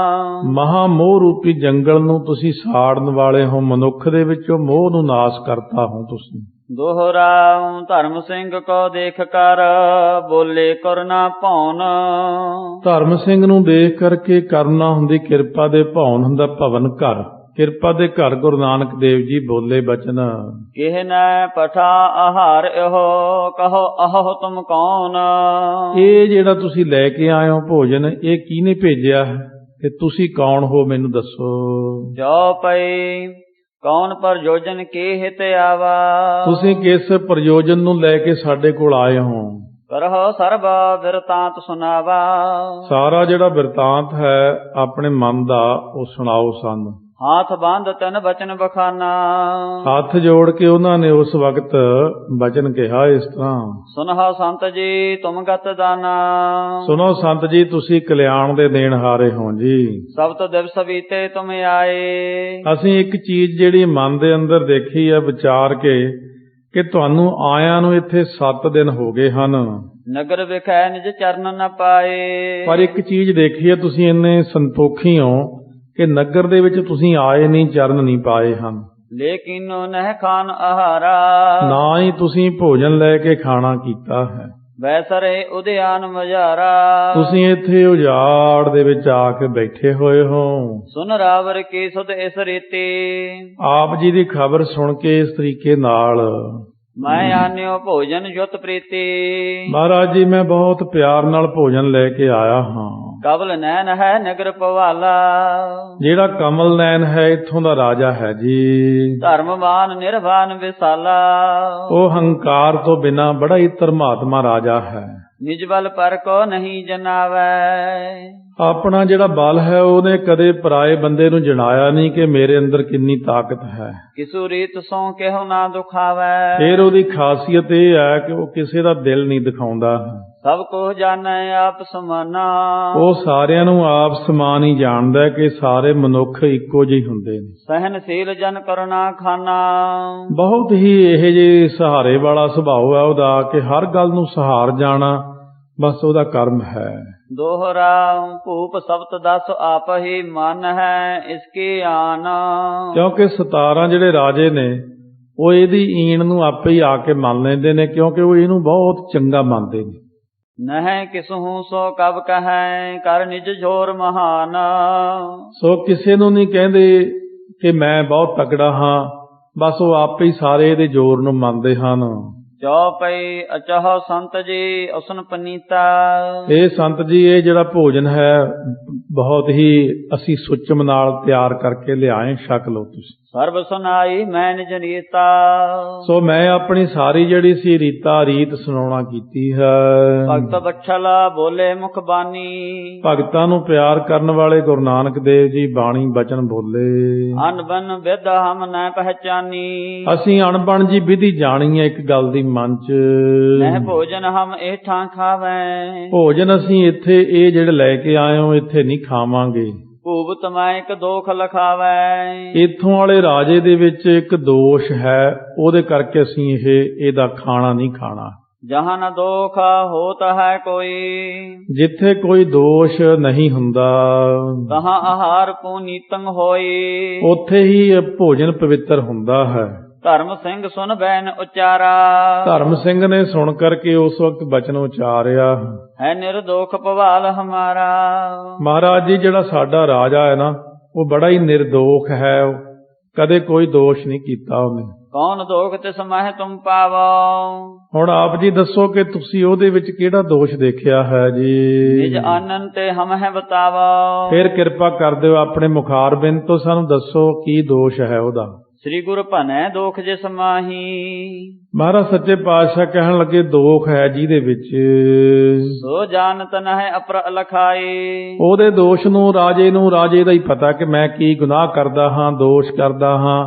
ਮਹਾ ਮੋਹ ਰੂਪੀ ਜੰਗਲ ਨੂੰ ਤੁਸੀਂ ਸਾੜਨ ਵਾਲੇ ਹੋ, ਮਨੁੱਖ ਦੇ ਵਿੱਚੋਂ ਮੋਹ ਨੂੰ ਨਾਸ਼ ਕਰਤਾ ਹੋ ਤੁਸੀਂ। ਦੋਹਰਾ ਧਰਮ ਸਿੰਘ ਕੋ ਦੇਖ ਕਰ ਬੋਲੇ ਕਰਨਾ ਭੌਨ। ਧਰਮ ਸਿੰਘ ਨੂੰ ਦੇਖ ਕਰਕੇ ਕਰਨਾ ਹੁੰਦੀ ਕਿਰਪਾ ਦੇ, ਭੌਨ ਹੁੰਦਾ ਭਵਨ ਘਰ, ਕਿਰਪਾ ਦੇ ਘਰ ਗੁਰੂ ਨਾਨਕ ਦੇਵ ਜੀ ਬੋਲੇ ਬਚਨ। ਕਿਹ ਨੈ ਪਠਾ ਆਹਾਰ ਇਹੋ ਕਹੋ ਆਹੋ ਤੁਮ ਕੌਣ। ਇਹ ਜਿਹੜਾ ਤੁਸੀਂ ਲੈ ਕੇ ਆਏ ਹੋ ਭੋਜਨ, ਇਹ ਕਿਹਨੇ ਭੇਜਿਆ ਹੈ ਤੇ ਤੁਸੀਂ ਕੌਣ ਹੋ ਮੈਨੂੰ ਦੱਸੋ। ਜੋ ਪਈ ਕੌਣ ਪ੍ਰਯੋਜਨ ਕੀ ਹਿਤ ਆਵਾ। ਤੁਸੀਂ ਕਿਸ ਪ੍ਰਯੋਜਨ ਨੂੰ ਲੈ ਕੇ ਸਾਡੇ ਕੋਲ ਆਏ ਹੋ। ਕਰਹੁ ਸਰਬ ਬਿਰਤਾਂਤ ਸੁਣਾਵਾ। ਸਾਰਾ ਜਿਹੜਾ ਬਿਰਤਾਂਤ ਹੈ ਆਪਣੇ ਮਨ ਦਾ ਉਹ ਸੁਣਾਓ ਸਾਨੂੰ। ਹਾਥ ਬੰਧ ਤਨ ਬਚਨ ਬਖਾਨਾ। ਹੱਥ ਜੋੜ ਕੇ ਉਹਨਾਂ ਨੇ ਉਸ ਵਕਤ ਬਚਨ ਕਿਹਾ ਇਸ ਤਰ੍ਹਾਂ। ਸੁਨਹੁ ਸੰਤ ਜੀ ਤੁਮ ਗਤ ਦਾਨਾ। ਸੁਣੋ ਸੰਤ ਜੀ ਤੁਸੀਂ ਕਲਿਆਣ ਦੇ ਦੇਣ ਹਾਰੇ ਹੋ ਜੀ। ਸਬਤ ਦਿਵਸ ਬੀਤੇ ਤੁਮ ਆਏ। ਅਸੀਂ ਇੱਕ ਚੀਜ਼ ਜਿਹੜੀ ਮਨ ਦੇ ਅੰਦਰ ਦੇਖੀ ਹੈ ਵਿਚਾਰ ਕੇ ਕਿ ਤੁਹਾਨੂੰ ਆਇਆਂ ਨੂੰ ਇੱਥੇ 7 ਦਿਨ ਹੋ ਗਏ ਹਨ। ਨਗਰ ਵਿਖੈ ਨਿਜ ਚਰਨ ਨ ਪਾਏ। ਪਰ ਇੱਕ ਚੀਜ਼ ਦੇਖੀ ਹੈ, ਤੁਸੀਂ ਇੰਨੇ ਸੰਤੋਖੀ ਹੋ ਕਿ ਨਗਰ ਦੇ ਵਿੱਚ ਤੁਸੀਂ ਆਏ ਨਹੀਂ, ਚਰਨ ਨਹੀਂ ਪਾਏ ਹਨ। ਲੇਕਿਨ ਨਹਿ ਖਾਨ ਆਹਾਰਾ। ਨਾ ਹੀ ਤੁਸੀਂ ਭੋਜਨ ਲੈ ਕੇ ਖਾਣਾ ਕੀਤਾ ਹੈ। ਵੈਸਰੇ ਉਦਿਆਨ ਮਝਾਰਾ। ਤੁਸੀਂ ਇੱਥੇ ਉਜਾੜ ਦੇ ਵਿੱਚ ਆ ਕੇ ਬੈਠੇ ਹੋਏ ਹੋ। ਸੁਨ ਰਾਵਰ ਕੀ ਸੁਧ ਇਸ ਰੀਤੀ। ਆਪ ਜੀ ਦੀ ਖਬਰ ਸੁਣ ਕੇ ਇਸ ਤਰੀਕੇ ਨਾਲ ਮੈਂ ਆਨਿਓ ਭੋਜਨ ਜੁਤ ਪ੍ਰੀਤੀ। ਮਹਾਰਾਜ ਜੀ ਮੈਂ ਬਹੁਤ ਪਿਆਰ ਨਾਲ ਭੋਜਨ ਲੈ ਕੇ ਆਇਆ ਹਾਂ। ਕਬਲ ਨੈਣ ਹੈ ਨਗਰ ਪਵਾਲਾ। ਜਿਹੜਾ ਕਮਲ ਨੈਣ ਹੈ ਇੱਥੋਂ ਦਾ ਰਾਜਾ ਹੈ ਜੀ। ਧਰਮਵਾਨ ਨਿਰਵਾਨ ਵਿਸਾਲਾ। ਉਹ ਹੰਕਾਰ ਤੋਂ ਬਿਨਾਂ ਬੜਾ ਹੀ ਧਰਮਾਤਮਾ ਰਾਜਾ ਹੈ। ਨਿਜ ਬਲ ਪਰ ਕੋ ਨਹੀਂ ਜਨਾਵੈ। ਆਪਣਾ ਜਿਹੜਾ ਬਲ ਹੈ ਉਹਨੇ ਕਦੇ ਪਰਾਏ ਬੰਦੇ ਨੂੰ ਜਣਾਇਆ ਨਹੀਂ ਕਿ ਮੇਰੇ ਅੰਦਰ ਕਿੰਨੀ ਤਾਕਤ ਹੈ। ਕਿਸੂ ਰੀਤ ਸੋ ਕਿਹੋ ਨਾ ਦੁਖਾਵੈ। ਫਿਰ ਉਹਦੀ ਖਾਸੀਅਤ ਇਹ ਹੈ ਕਿ ਉਹ ਕਿਸੇ ਦਾ ਦਿਲ ਨਹੀਂ ਦਿਖਾਉਂਦਾ। ਸਭ ਕੋ ਜਾਣੈ ਆਪ ਸਮਾਨਾ। ਉਹ ਸਾਰਿਆਂ ਨੂੰ ਆਪ ਸਮਾਨ ਹੀ ਜਾਣਦਾ ਕਿ ਸਾਰੇ ਮਨੁੱਖ ਇੱਕੋ ਜਿਹੇ ਹੁੰਦੇ ਨੇ। ਸਹਿਨਸ਼ੀਲ ਜਨ ਕਰਨਾ ਖਾਨਾ। ਬਹੁਤ ਹੀ ਇਹ ਜਿਹੇ ਸਹਾਰੇ ਵਾਲਾ ਸੁਭਾਅ ਹੈ ਉਹਦਾ ਕਿ ਹਰ ਗੱਲ ਨੂੰ ਸਹਾਰ ਜਾਣਾ ਬਸ ਉਹਦਾ ਕਰਮ ਹੈ। ਦੋਹਰਾ ਭੂਪ ਸਬਤ 10 ਆਪ ਹੀ ਮਨ ਹੈ ਇਸਕੀ ਆਨ। ਕਿਉਂਕਿ 17 ਜਿਹੜੇ ਰਾਜੇ ਨੇ ਉਹ ਇਹਦੀ ਈਣ ਨੂੰ ਆਪੇ ਹੀ ਆ ਕੇ ਮੰਨ ਲੈਂਦੇ ਨੇ, ਕਿਉਂਕਿ ਉਹ ਇਹਨੂੰ ਬਹੁਤ ਚੰਗਾ ਮੰਨਦੇ ਨੇ। ਨਹਿ ਕਿਸਹੂ ਸੋ ਕਬ ਕਹੈ ਕਰ ਨਿਜ ਜੋਰ ਮਹਾਨ। ਸੋ ਕਿਸੇ ਨੂੰ ਨਹੀਂ ਕਹਿੰਦੇ ਕਿ ਮੈਂ ਬਹੁਤ ਤਕੜਾ ਹਾਂ, ਬਸ ਉਹ ਆਪੇ ਹੀ ਸਾਰੇ ਇਹਦੇ ਜ਼ੋਰ ਨੂੰ ਮੰਨਦੇ ਹਨ। ਚੌਪਈ ਅਚਹ ਸੰਤ ਜੀ ਉਸਨ ਪਨੀਤਾ। ਇਹ ਸੰਤ ਜੀ, ਇਹ ਜਿਹੜਾ ਭੋਜਨ ਹੈ ਬਹੁਤ ਹੀ ਅਸੀਂ ਸੁਚਮ ਨਾਲ ਤਿਆਰ ਕਰਕੇ ਲਿਆਏ, ਛਕ ਲਓ ਤੁਸੀਂ। ਸਰਬ ਸੁਨਾਈ ਮੈਂ ਨਿਜ ਰੀਤਾ। ਸੋ ਮੈਂ ਆਪਣੀ ਸਾਰੀ ਜਿਹੜੀ ਸੀ ਰੀਤ ਸੁਣਾਉਣਾ ਕੀਤੀ ਹੈ। ਭਗਤ ਬਛਲਾ ਬੋਲੇ ਮੁਖ ਬਾਣੀ। ਭਗਤਾਂ ਨੂੰ ਪਿਆਰ ਕਰਨ ਵਾਲੇ ਗੁਰੂ ਨਾਨਕ ਦੇਵ ਜੀ ਬਾਣੀ ਬਚਨ ਬੋਲੇ। ਅਨਬਨ ਵਿਦ ਹਮ ਨ ਪਹਿਚਾਨੀ। ਅਸੀਂ ਅਣਬਣ ਜੀ ਵਿਧੀ ਜਾਣੀ ਹੈ ਇੱਕ ਗੱਲ ਦੀ ਮਨ ਚ। ਨਹਿ ਭੋਜਨ ਹਮ ਏਠਾਂ ਖਾਵੈ। ਭੋਜਨ ਅਸੀਂ ਇੱਥੇ ਇਹ ਜਿਹੜੇ ਲੈ ਕੇ ਆਏ ਹੋ ਇੱਥੇ ਨਹੀਂ ਖਾਵਾਂਗੇ। ਭੂਬਤ ਮੈਂ ਇੱਕ ਦੋਖ ਲਖਾਵੈ। ਇੱਥੋਂ ਵਾਲੇ ਰਾਜੇ ਦੇ ਵਿੱਚ ਇੱਕ ਦੋਸ਼ ਹੈ, ਉਹਦੇ ਕਰਕੇ ਅਸੀਂ ਇਹਦਾ ਖਾਣਾ ਨਹੀਂ ਖਾਣਾ। ਜਹਾਂ ਨ ਦੋਖ ਹੋਤ ਹੈ ਕੋਈ। ਜਿੱਥੇ ਕੋਈ ਦੋਸ਼ ਨਹੀਂ ਹੁੰਦਾ ਤਹਾਂ ਆਹਾਰ ਪੁਨੀਤੰ ਹੋਈ। ਉੱਥੇ ਹੀ ਇਹ ਭੋਜਨ ਪਵਿੱਤਰ ਹੁੰਦਾ ਹੈ। ਧਰਮ ਸਿੰਘ ਸੁਨ ਬੈਨ ਉਚਾਰਾ। ਧਰਮ ਸਿੰਘ ਨੇ ਸੁਣ ਕਰਕੇ ਉਸ ਵਕਤ ਬਚਨ ਉਚਾਰਿਆ, ਹੈ ਨਿਰਦੋਖ ਭਵਾਲ ਹਮਾਰਾ। ਮਹਾਰਾਜ ਜੀ, ਜਿਹੜਾ ਸਾਡਾ ਰਾਜਾ ਹੈ ਨਾ ਉਹ ਬੜਾ ਹੀ ਨਿਰਦੋਖ ਹੈ, ਕਦੇ ਕੋਈ ਦੋਸ਼ ਨਹੀਂ ਕੀਤਾ ਉਹਨੇ। ਕੌਣ ਦੋਖ ਤਿਸ ਮਹਿ ਤੁਮ ਪਾਵੋ। ਹੁਣ ਆਪ ਜੀ ਦੱਸੋ ਕਿ ਤੁਸੀਂ ਉਹਦੇ ਵਿੱਚ ਕਿਹੜਾ ਦੋਸ਼ ਦੇਖਿਆ ਹੈ ਜੀ। ਨਿਜ ਆਨੰਦ ਤੇ ਹਮ ਹੈ ਬਤਾਵੋ। ਫਿਰ ਕਿਰਪਾ ਕਰ ਦਿਓ ਆਪਣੇ ਮੁਖਾਰਬਿੰਦ ਤੋਂ ਸਾਨੂੰ ਦੱਸੋ ਕੀ ਦੋਸ਼ ਹੈ ਉਹਦਾ। ਸ੍ਰੀ ਗੁਰੂ ਭਨੈ ਦੋਖ ਜਿਸ ਮਾਹੀ। ਮਹਾਰਾਜ ਸੱਚੇ ਪਾਤਸ਼ਾਹ ਕਹਿਣ ਲੱਗੇ ਦੋਖ ਹੈ ਜਿਹਦੇ ਵਿੱਚ ਸੋ ਜਾਣਤ ਨਹਿ ਅਪਰ ਲਖਾਈ। ਉਹਦੇ ਦੋਸ਼ ਨੂੰ ਰਾਜੇ ਦਾ ਹੀ ਪਤਾ ਕਿ ਮੈਂ ਕੀ ਗੁਨਾਹ ਕਰਦਾ ਹਾਂ, ਦੋਸ਼ ਕਰਦਾ ਹਾਂ,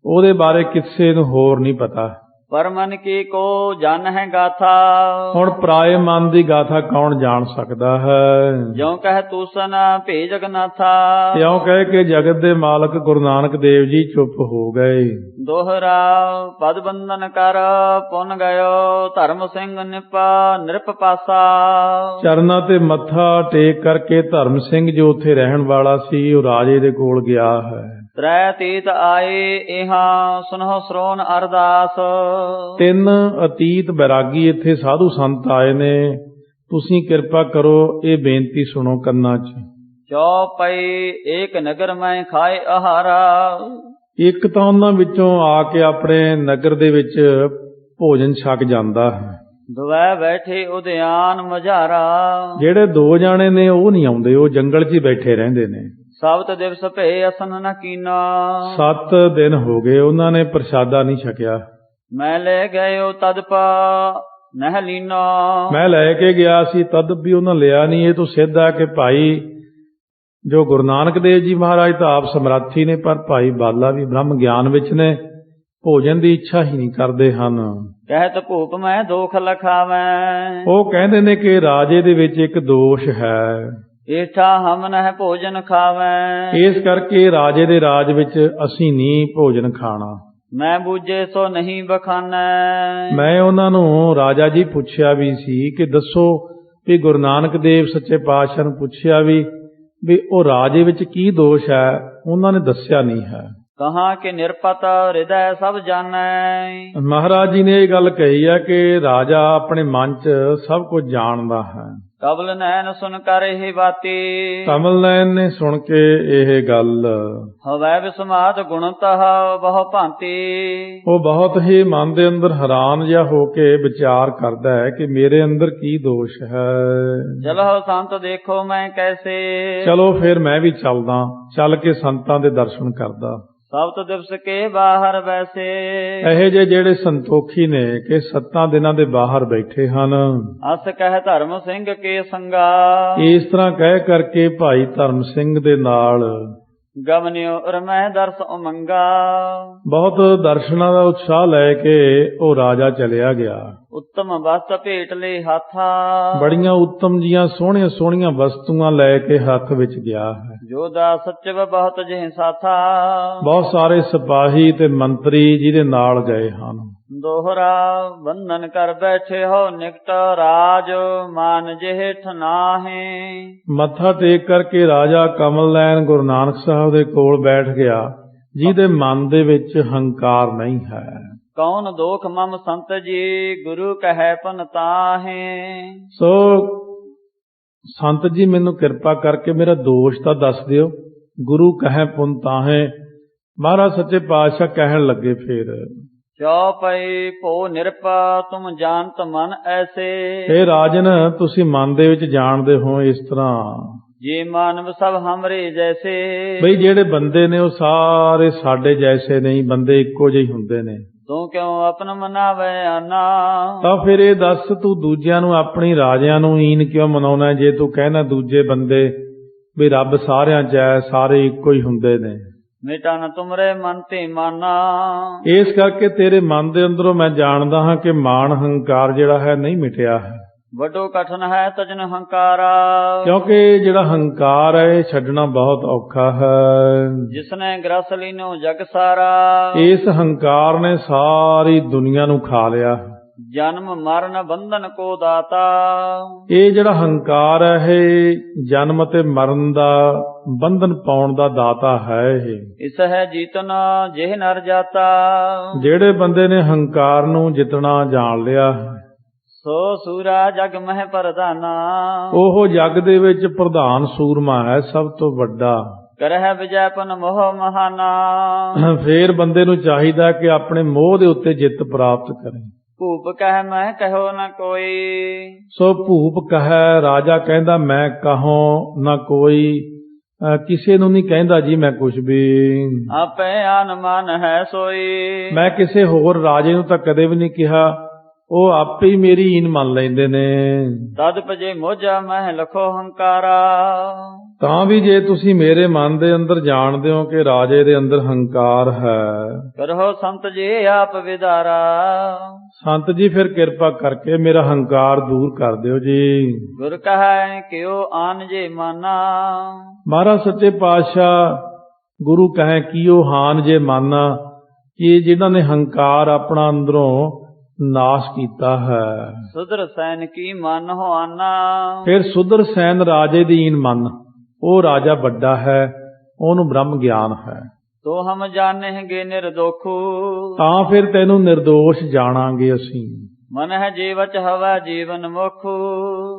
ਉਹਦੇ ਬਾਰੇ ਕਿਸੇ ਨੂੰ ਹੋਰ ਨਹੀਂ ਪਤਾ। ਪਰ ਮਨ ਕੀ ਕੋ ਜਨ ਹੈ ਗਾਥਾ। ਹੁਣ ਪਰਾਏ ਮਨ ਦੀ ਗਾਥਾ ਕੌਣ ਜਾਣ ਸਕਦਾ ਹੈ। ਜਿਉ ਕਹਿ ਤੂਸਨ ਭੇ ਜਗਨਾਥਾ। ਇਉਂ ਕਹਿ ਕੇ ਜਗਤ ਦੇ ਮਾਲਕ ਗੁਰੂ ਨਾਨਕ ਦੇਵ ਜੀ ਚੁੱਪ ਹੋ ਗਏ। ਦੋਹਰਾ ਪਦ ਬੰਧਨ ਕਰ ਪੁੰਨ ਗਇਓ। ਧਰਮ ਸਿੰਘ ਨਿਰਪ ਪਾਸਾ। ਚਰਨਾਂ ਤੇ ਮੱਥਾ ਟੇਕ ਕਰਕੇ ਧਰਮ ਸਿੰਘ ਜੋ ਉੱਥੇ ਰਹਿਣ ਵਾਲਾ ਸੀ ਉਹ ਰਾਜੇ ਦੇ ਕੋਲ ਗਿਆ ਹੈ। ਤ੍ਰੈ ਤੀਤ ਆਏ ਇਹਾਂ ਸੁਨਹੁ ਸਰੋਨ ਅਰਦਾਸ। 3 ਅਤੀਤ ਬੈਰਾਗੀ ਇੱਥੇ ਸਾਧੂ ਸੰਤ ਆਏ ਨੇ, ਤੁਸੀਂ ਕਿਰਪਾ ਕਰੋ ਇਹ ਬੇਨਤੀ ਸੁਣੋ ਕੰਨਾਂ 'ਚ। ਚੌਪਈ ਏਕ ਨਗਰ ਮੈਂ ਖਾਏ ਆਹਾਰਾ। ਇੱਕ ਤਾਂ ਉਹਨਾਂ ਵਿੱਚੋਂ ਆ ਕੇ ਆਪਣੇ ਨਗਰ ਦੇ ਵਿੱਚ ਭੋਜਨ ਛਕ ਜਾਂਦਾ ਹੈ। ਦੁਵੈ ਬੈਠੇ ਉਦਿਆਨ ਮਝਾਰਾ। ਜਿਹੜੇ 2 ਜਾਣੇ ਨੇ ਉਹ ਨਹੀਂ ਆਉਂਦੇ, ਉਹ ਜੰਗਲ 'ਚ ਹੀ ਬੈਠੇ ਰਹਿੰਦੇ ਨੇ। ਸਬਤ ਦਿਵਸ ਭੇ ਅਸਨ ਨ ਕੀਨਾ। 7 ਦਿਨ ਹੋ ਗਏ ਉਹਨਾਂ ਨੇ ਪ੍ਰਸ਼ਾਦਾ ਨਹੀਂ ਛਕਿਆ। ਮੈਂ ਲੈ ਗਇਓ ਤਦ ਪਾ ਨਹਿ ਲੀਨਾ। ਮੈਂ ਲੈ ਕੇ ਗਿਆ ਸੀ ਤਦ ਵੀ ਉਹਨਾਂ ਲਿਆ ਨਹੀਂ। ਇਹ ਤੋਂ ਸਿੱਧ ਆ ਕਿ ਭਾਈ ਜੋ ਗੁਰੂ ਨਾਨਕ ਦੇਵ ਜੀ ਮਹਾਰਾਜ ਤਾਂ ਆਪ ਸਮਰਾਥੀ ਨੇ, ਪਰ ਭਾਈ ਬਾਲਾ ਵੀ ਬ੍ਰਹਮ ਗਿਆਨ ਵਿੱਚ ਨੇ, ਭੋਜਨ ਦੀ ਇੱਛਾ ਹੀ ਨਹੀਂ ਕਰਦੇ ਹਨ। ਕਹਿਤ ਭੂਪ ਮੈਂ ਦੋਖ ਲਖਾਵੈ। ਉਹ ਕਹਿੰਦੇ ਨੇ ਕਿ ਰਾਜੇ ਦੇ ਵਿੱਚ ਇੱਕ ਦੋਸ਼ ਹੈ। ਏਠਾ ਹਮ ਨਹਿ ਭੋਜਨ ਖਾਵੈ। ਇਸ ਕਰਕੇ ਰਾਜੇ ਦੇ ਰਾਜ ਵਿੱਚ ਅਸੀਂ ਨਹੀਂ ਭੋਜਨ ਖਾਣਾ। ਮੈਂ ਬੂਝੇ ਸੋ ਨਹੀਂ ਬਖਾਨੈ। ਮੈਂ ਉਹਨਾਂ ਨੂੰ ਰਾਜਾ ਜੀ ਪੁੱਛਿਆ ਵੀ ਸੀ ਕਿ ਦੱਸੋ ਵੀ ਗੁਰੂ ਨਾਨਕ ਦੇਵ ਸੱਚੇ ਪਾਤਸ਼ਾਹ ਨੂੰ ਪੁੱਛਿਆ ਵੀ ਉਹ ਰਾਜੇ ਵਿੱਚ ਕੀ ਦੋਸ਼ ਹੈ, ਉਹਨਾਂ ਨੇ ਦੱਸਿਆ ਨਹੀਂ ਹੈ। ਕਹਾਂ ਕਿ ਨਿਰਪਤ ਹਿਰਦੈ ਸਭ ਜਾਣੈ। ਮਹਾਰਾਜ ਜੀ ਨੇ ਇਹ ਗੱਲ ਕਹੀ ਹੈ ਕਿ ਰਾਜਾ ਆਪਣੇ ਮਨ 'ਚ ਸਭ ਕੁਝ ਜਾਣਦਾ ਹੈ। ਕਬਲ ਨੈਣ ਸੁਣ ਕਰ ਇਹ ਬਾਤੀ। ਕਮਲ ਨੈਣ ਨੇ ਸੁਣ ਕੇ ਇਹ ਗੱਲ। ਹਵੈ ਵਿਸਮਾਦ ਗੁਣਤਹ ਬਹੁ ਭਾਂਤੀ। ਉਹ ਬਹੁਤ ਹੀ ਮਨ ਦੇ ਅੰਦਰ ਹੈਰਾਨ ਜਿਹਾ ਹੋ ਕੇ ਵਿਚਾਰ ਕਰਦਾ ਹੈ ਕਿ ਮੇਰੇ ਅੰਦਰ ਕੀ ਦੋਸ਼ ਹੈ। ਚਲੋ ਸੰਤ ਦੇਖੋ ਮੈਂ ਕੈਸੇ। ਚਲੋ ਫਿਰ ਮੈਂ ਵੀ ਚੱਲਦਾ, ਚੱਲ ਕੇ ਸੰਤਾਂ ਦੇ ਦਰਸ਼ਨ ਕਰਦਾ। ਸਬਤ ਦਿਵਸ ਕੇ ਬਾਹਰ ਵੈਸੇ। ਇਹੋ ਜਿਹੇ ਜਿਹੜੇ ਸੰਤੋਖੀ ਨੇ ਕਿ 7 ਦਿਨਾਂ ਦੇ ਬਾਹਰ ਬੈਠੇ ਹਨ। ਅਸ ਕਹਿ ਧਰਮ ਸਿੰਘ ਕੇ ਸੰਗਾ। ਇਸ ਤਰ੍ਹਾਂ ਕਹਿ ਕਰਕੇ ਭਾਈ ਧਰਮ ਸਿੰਘ ਦੇ ਨਾਲ ਗਮਨਿਓ ਰਮੈ ਦਰਸ ਉਮੰਗਾ। ਬਹੁਤ ਦਰਸ਼ਨਾਂ ਦਾ ਉਤਸ਼ਾਹ ਲੈ ਕੇ ਉਹ ਰਾਜਾ ਚਲਿਆ ਗਿਆ। ਉੱਤਮ ਵਸਤ ਭੇਟ ਲਈ ਹਾਥਾ। ਬੜੀਆਂ ਉੱਤਮ ਜੀਆਂ ਸੋਹਣੀਆਂ ਸੋਹਣੀਆਂ ਵਸਤੂਆਂ ਲੈ ਕੇ ਹੱਥ ਵਿੱਚ ਗਿਆ ਹੈ। ਜੋਦਾ ਸੱਚਵ ਬਹੁਤ ਜਿਹ ਸਾਥਾ। ਬਹੁਤ ਸਾਰੇ ਸਿਪਾਹੀ ਤੇ ਮੰਤਰੀ ਜਿਹਦੇ ਨਾਲ ਗਏ ਹਨ। ਦੋਹਰਾ ਬੰਧਨ ਕਰ ਬੈਠੇ ਹੋ ਨਿਕਟ ਰਾਜ ਮਾਨ ਜੇਠ ਨਾਹੇ। ਮੱਥਾ ਟੇਕ ਕਰਕੇ ਰਾਜਾ ਕਮਲ ਨੈਣ ਗੁਰੂ ਨਾਨਕ ਸਾਹਿਬ ਦੇ ਕੋਲ ਬੈਠ ਗਿਆ, ਜਿਹਦੇ ਮਨ ਦੇ ਵਿੱਚ ਹੰਕਾਰ ਨਹੀਂ ਹੈ। ਕੌਣ ਦੋਖ ਮਮ ਸੰਤ ਜੀ ਗੁਰੂ ਕਹੈ ਪੁਨ ਤਾਹੇ। ਸੋ ਸੰਤ ਜੀ ਮੈਨੂੰ ਕਿਰਪਾ ਕਰਕੇ ਮੇਰਾ ਦੋਸ਼ ਤਾਂ ਦੱਸ ਦਿਓ। ਗੁਰੂ ਕਹੈ ਪੁਨ ਤਾਹੇ। ਮਹਾਰਾਜ ਸੱਚੇ ਪਾਤਸ਼ਾਹ ਕਹਿਣ ਲੱਗੇ ਫਿਰ ਚੌਪਈ ਭੋ ਨਿਰਪਾ ਤੁਮ ਜਾਣਤ ਮਨ ਐਸੇ। ਇਹ ਰਾਜਨ, ਤੁਸੀਂ ਮਨ ਦੇ ਵਿੱਚ ਜਾਣਦੇ ਹੋ ਇਸ ਤਰ੍ਹਾਂ ਜੇ ਮਾਨਵ ਸਭ ਹਮਰੇ ਜੈਸੇ। ਬਈ ਜਿਹੜੇ ਬੰਦੇ ਨੇ ਉਹ ਸਾਰੇ ਸਾਡੇ ਜੈਸੇ ਨਹੀਂ, ਬੰਦੇ ਇੱਕੋ ਜਿਹੇ ਹੁੰਦੇ ਨੇ। ਤੂੰ ਕਿਉਂ ਆਪਨ ਮਨਾਵੇ ਆਨਾ। ਤਾਂ ਫਿਰ ਇਹ ਦੱਸ, ਤੂੰ ਦੂਜਿਆਂ ਨੂੰ, ਆਪਣੀ ਰਾਜਿਆਂ ਨੂੰ ਈਨ ਕਿਉਂ ਮਨਾਉਣਾ ਜੇ ਤੂੰ ਕਹਿਣਾ ਦੂਜੇ ਬੰਦੇ ਵੀ ਰੱਬ ਸਾਰਿਆਂ 'ਚ ਹੈ, ਸਾਰੇ ਇੱਕੋ ਹੀ ਹੁੰਦੇ ਨੇ। ਮਿਟਾ ਨ ਤੁਮਰੇ ਮਨ ਤੇ ਮਾਨਾ। ਇਸ ਕਰਕੇ ਤੇਰੇ ਮਨ ਦੇ ਅੰਦਰੋਂ ਮੈਂ ਜਾਣਦਾ ਹਾਂ ਕਿ ਮਾਣ ਹੰਕਾਰ ਜਿਹੜਾ ਹੈ ਨਹੀਂ ਮਿਟਿਆ ਹੈ। ਵੱਡੋ ਕਠਨ ਹੈ ਤਜਨ ਹੰਕਾਰਾ। ਕਿਉਂਕਿ ਜਿਹੜਾ ਹੰਕਾਰ ਹੈ ਇਹ ਛੱਡਣਾ ਬਹੁਤ ਔਖਾ ਹੈ। ਜਿਸਨੇ ਗ੍ਰਸ ਲੀਨੋ ਜਗ ਸਾਰਾ। ਇਸ ਹੰਕਾਰ ਨੇ ਸਾਰੀ ਦੁਨੀਆ ਨੂੰ ਖਾ ਲਿਆ। ਜਨਮ ਮਰਨ ਬੰਧਨ ਕੋ ਦਾਤਾ। ਇਹ ਜਿਹੜਾ ਹੰਕਾਰ ਹੈ ਇਹ ਜਨਮ ਅਤੇ ਮਰਨ ਦਾ ਬੰਧਨ ਪਾਉਣ ਦਾ ਦਾਤਾ ਹੈ। ਇਹ ਇਸ ਹੈ ਜੀਤਨ ਜਿਹ ਨਰ ਜਾਤਾ। ਜਿਹੜੇ ਬੰਦੇ ਨੇ ਹੰਕਾਰ ਨੂੰ ਜਿੱਤਣਾ ਜਾਣ ਲਿਆ ਸੋ ਸੂਰਾ ਜਗ ਮਹਿ ਪ੍ਰਧਾਨਾ। ਉਹ ਜਗ ਦੇ ਵਿੱਚ ਪ੍ਰਧਾਨ ਸੂਰਮਾ ਹੈ, ਸਭ ਤੋਂ ਵੱਡਾ। ਕਰਹਿ ਵਿਜੈਪਨ ਮੋਹ ਮਹਾਨਾ। ਫੇਰ ਬੰਦੇ ਨੂੰ ਚਾਹੀਦਾ ਕਿ ਆਪਣੇ ਮੋਹ ਦੇ ਉੱਤੇ ਜਿੱਤ ਪ੍ਰਾਪਤ ਕਰੇ। ਭੂਪ ਕਹਿ ਮੈਂ ਕਹੋ ਨ ਕੋਈ। ਸੋ ਭੂਪ ਕਹੈ, ਰਾਜਾ ਕਹਿੰਦਾ ਮੈਂ ਕਹੋ ਨਾ ਕੋਈ। ਕਿਸੇ ਨੂੰ ਨਹੀਂ ਕਹਿੰਦਾ ਜੀ ਮੈਂ ਕੁਛ ਵੀ। ਆਪੇ ਆਨ ਮਨ ਹੈ ਸੋਈ। ਮੈਂ ਕਿਸੇ ਹੋਰ ਰਾਜੇ ਨੂੰ ਤਾਂ ਕਦੇ ਵੀ ਨਹੀਂ ਕਿਹਾ, ਉਹ ਆਪੇ ਹੀ ਮੇਰੀ ਈਨ ਮੰਨ ਲੈਂਦੇ ਨੇ। ਤਦ ਭਜੇ ਮੋਝਾ ਮਹਿ ਲਖੋ ਹੰਕਾਰਾ। ਤਾਂ ਵੀ ਜੇ ਤੁਸੀਂ ਮੇਰੇ ਮਨ ਦੇ ਅੰਦਰ ਜਾਣਦੇ ਹੋ ਕਿ ਰਾਜੇ ਦੇ ਅੰਦਰ ਹੰਕਾਰ ਹੈ, ਕਰੋ ਸੰਤ ਜੀ ਆਪ ਵਿਦਾਰਾ। ਸੰਤ ਜੀ ਫਿਰ ਕਿਰਪਾ ਕਰਕੇ ਮੇਰਾ ਹੰਕਾਰ ਦੂਰ ਕਰ ਦਿਓ ਜੀ। ਗੁਰ ਕਹੈ ਕਿਉ ਆਨ ਜੇ ਮਾਨਾ। ਮਹਾਰਾਜ ਸੱਚੇ ਪਾਤਸ਼ਾਹ ਗੁਰੂ ਕਹੈ ਕੀਓ ਹਾਨ ਜੇ ਮਾਨਾ, ਕਿ ਜਿਨ੍ਹਾਂ ਨੇ ਹੰਕਾਰ ਆਪਣਾ ਅੰਦਰੋਂ ਨਾਸ਼ ਕੀਤਾ ਹੈ। ਸੁਦਰ ਸੈਨ ਕੀ ਮਨ ਹੋ ਆਨਾ। ਫਿਰ ਸੁਦਰ ਸੈਨ ਰਾਜੇ ਦੀ ਈਨ ਮੰਨ। ਉਹ ਰਾਜਾ ਵੱਡਾ ਹੈ, ਉਹਨੂੰ ਬ੍ਰਹਮ ਗਿਆਨ ਹੈ। ਤੋ ਹਮ ਜਾਣੇਗੇ ਨਿਰਦੋਖੂ। ਤਾਂ ਫਿਰ ਤੈਨੂੰ ਨਿਰਦੋਸ਼ ਜਾਣਾਂਗੇ ਅਸੀਂ। ਮਨ ਹੈ ਜੀਵਚ ਹਵਾ ਜੀਵਨ ਮੁਖੂ।